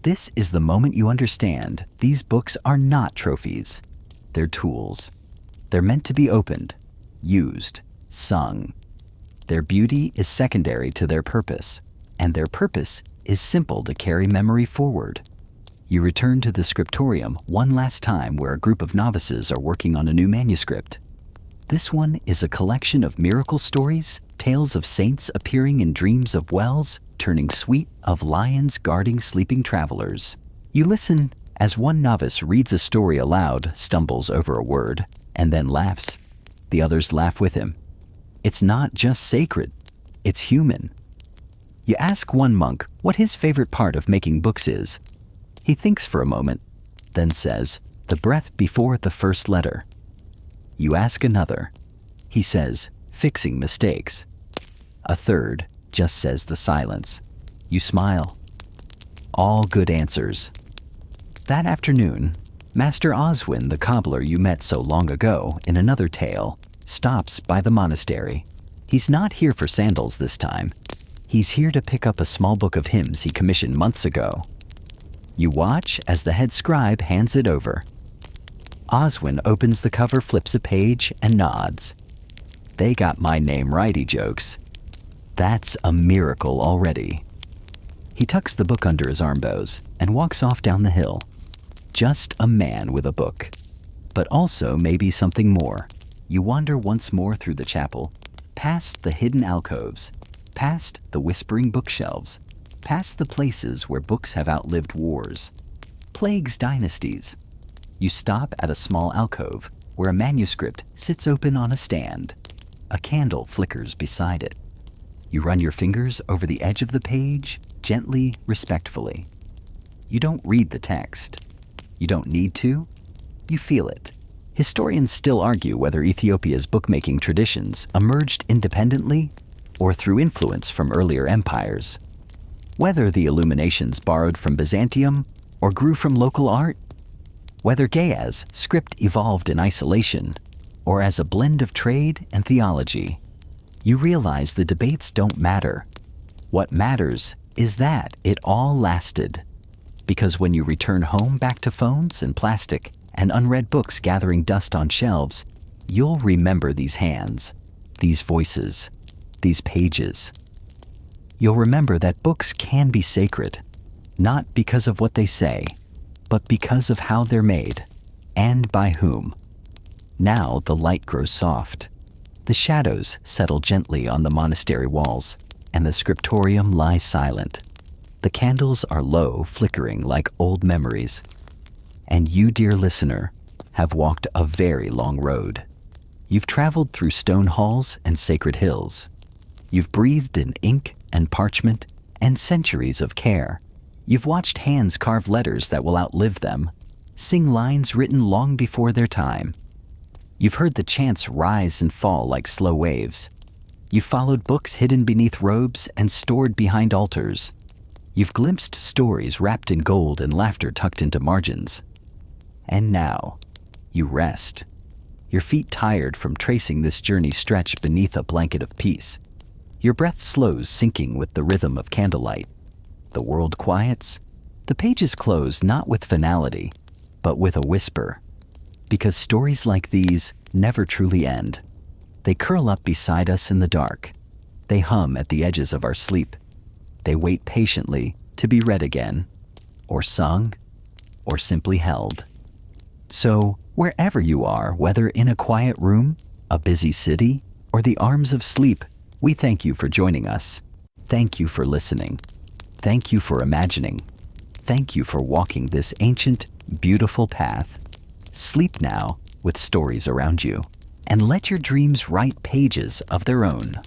This is the moment you understand these books are not trophies. They're tools. They're meant to be opened, used, sung. Their beauty is secondary to their purpose, and their purpose is simple to carry memory forward. You return to the scriptorium one last time where a group of novices are working on a new manuscript. This one is a collection of miracle stories, tales of saints appearing in dreams of wells, turning sweet, of lions guarding sleeping travelers. You listen as one novice reads a story aloud, stumbles over a word, and then laughs. The others laugh with him. It's not just sacred, it's human. You ask one monk what his favorite part of making books is. He thinks for a moment, then says, the breath before the first letter. You ask another. He says, fixing mistakes. A third just says the silence. You smile. All good answers. That afternoon, Master Oswin, the cobbler you met so long ago in another tale, stops by the monastery. He's not here for sandals this time. He's here to pick up a small book of hymns he commissioned months ago. You watch as the head scribe hands it over. Oswin opens the cover, flips a page, and nods. They got my name right, he jokes. That's a miracle already. He tucks the book under his armbows and walks off down the hill. Just a man with a book. But also maybe something more. You wander once more through the chapel, past the hidden alcoves, past the whispering bookshelves, past the places where books have outlived wars, plagues, dynasties. You stop at a small alcove where a manuscript sits open on a stand. A candle flickers beside it. You run your fingers over the edge of the page, gently, respectfully. You don't read the text. You don't need to. You feel it. Historians still argue whether Ethiopia's bookmaking traditions emerged independently or through influence from earlier empires. Whether the illuminations borrowed from Byzantium or grew from local art, whether Ge'ez script evolved in isolation or as a blend of trade and theology, you realize the debates don't matter. What matters is that it all lasted. Because when you return home back to phones and plastic and unread books gathering dust on shelves, you'll remember these hands, these voices, these pages. You'll remember that books can be sacred, not because of what they say, but because of how they're made, and by whom. Now the light grows soft. The shadows settle gently on the monastery walls, and the scriptorium lies silent. The candles are low, flickering like old memories. And you, dear listener, have walked a very long road. You've traveled through stone halls and sacred hills. You've breathed in ink and parchment and centuries of care. You've watched hands carve letters that will outlive them, sing lines written long before their time. You've heard the chants rise and fall like slow waves. You've followed books hidden beneath robes and stored behind altars. You've glimpsed stories wrapped in gold and laughter tucked into margins. And now, you rest. Your feet tired from tracing this journey stretch beneath a blanket of peace. Your breath slows, syncing with the rhythm of candlelight. The world quiets. The pages close not with finality, but with a whisper. Because stories like these never truly end. They curl up beside us in the dark. They hum at the edges of our sleep. They wait patiently to be read again, or sung, or simply held. So, wherever you are, whether in a quiet room, a busy city, or the arms of sleep, we thank you for joining us. Thank you for listening. Thank you for imagining. Thank you for walking this ancient, beautiful path. Sleep now with stories around you, and let your dreams write pages of their own.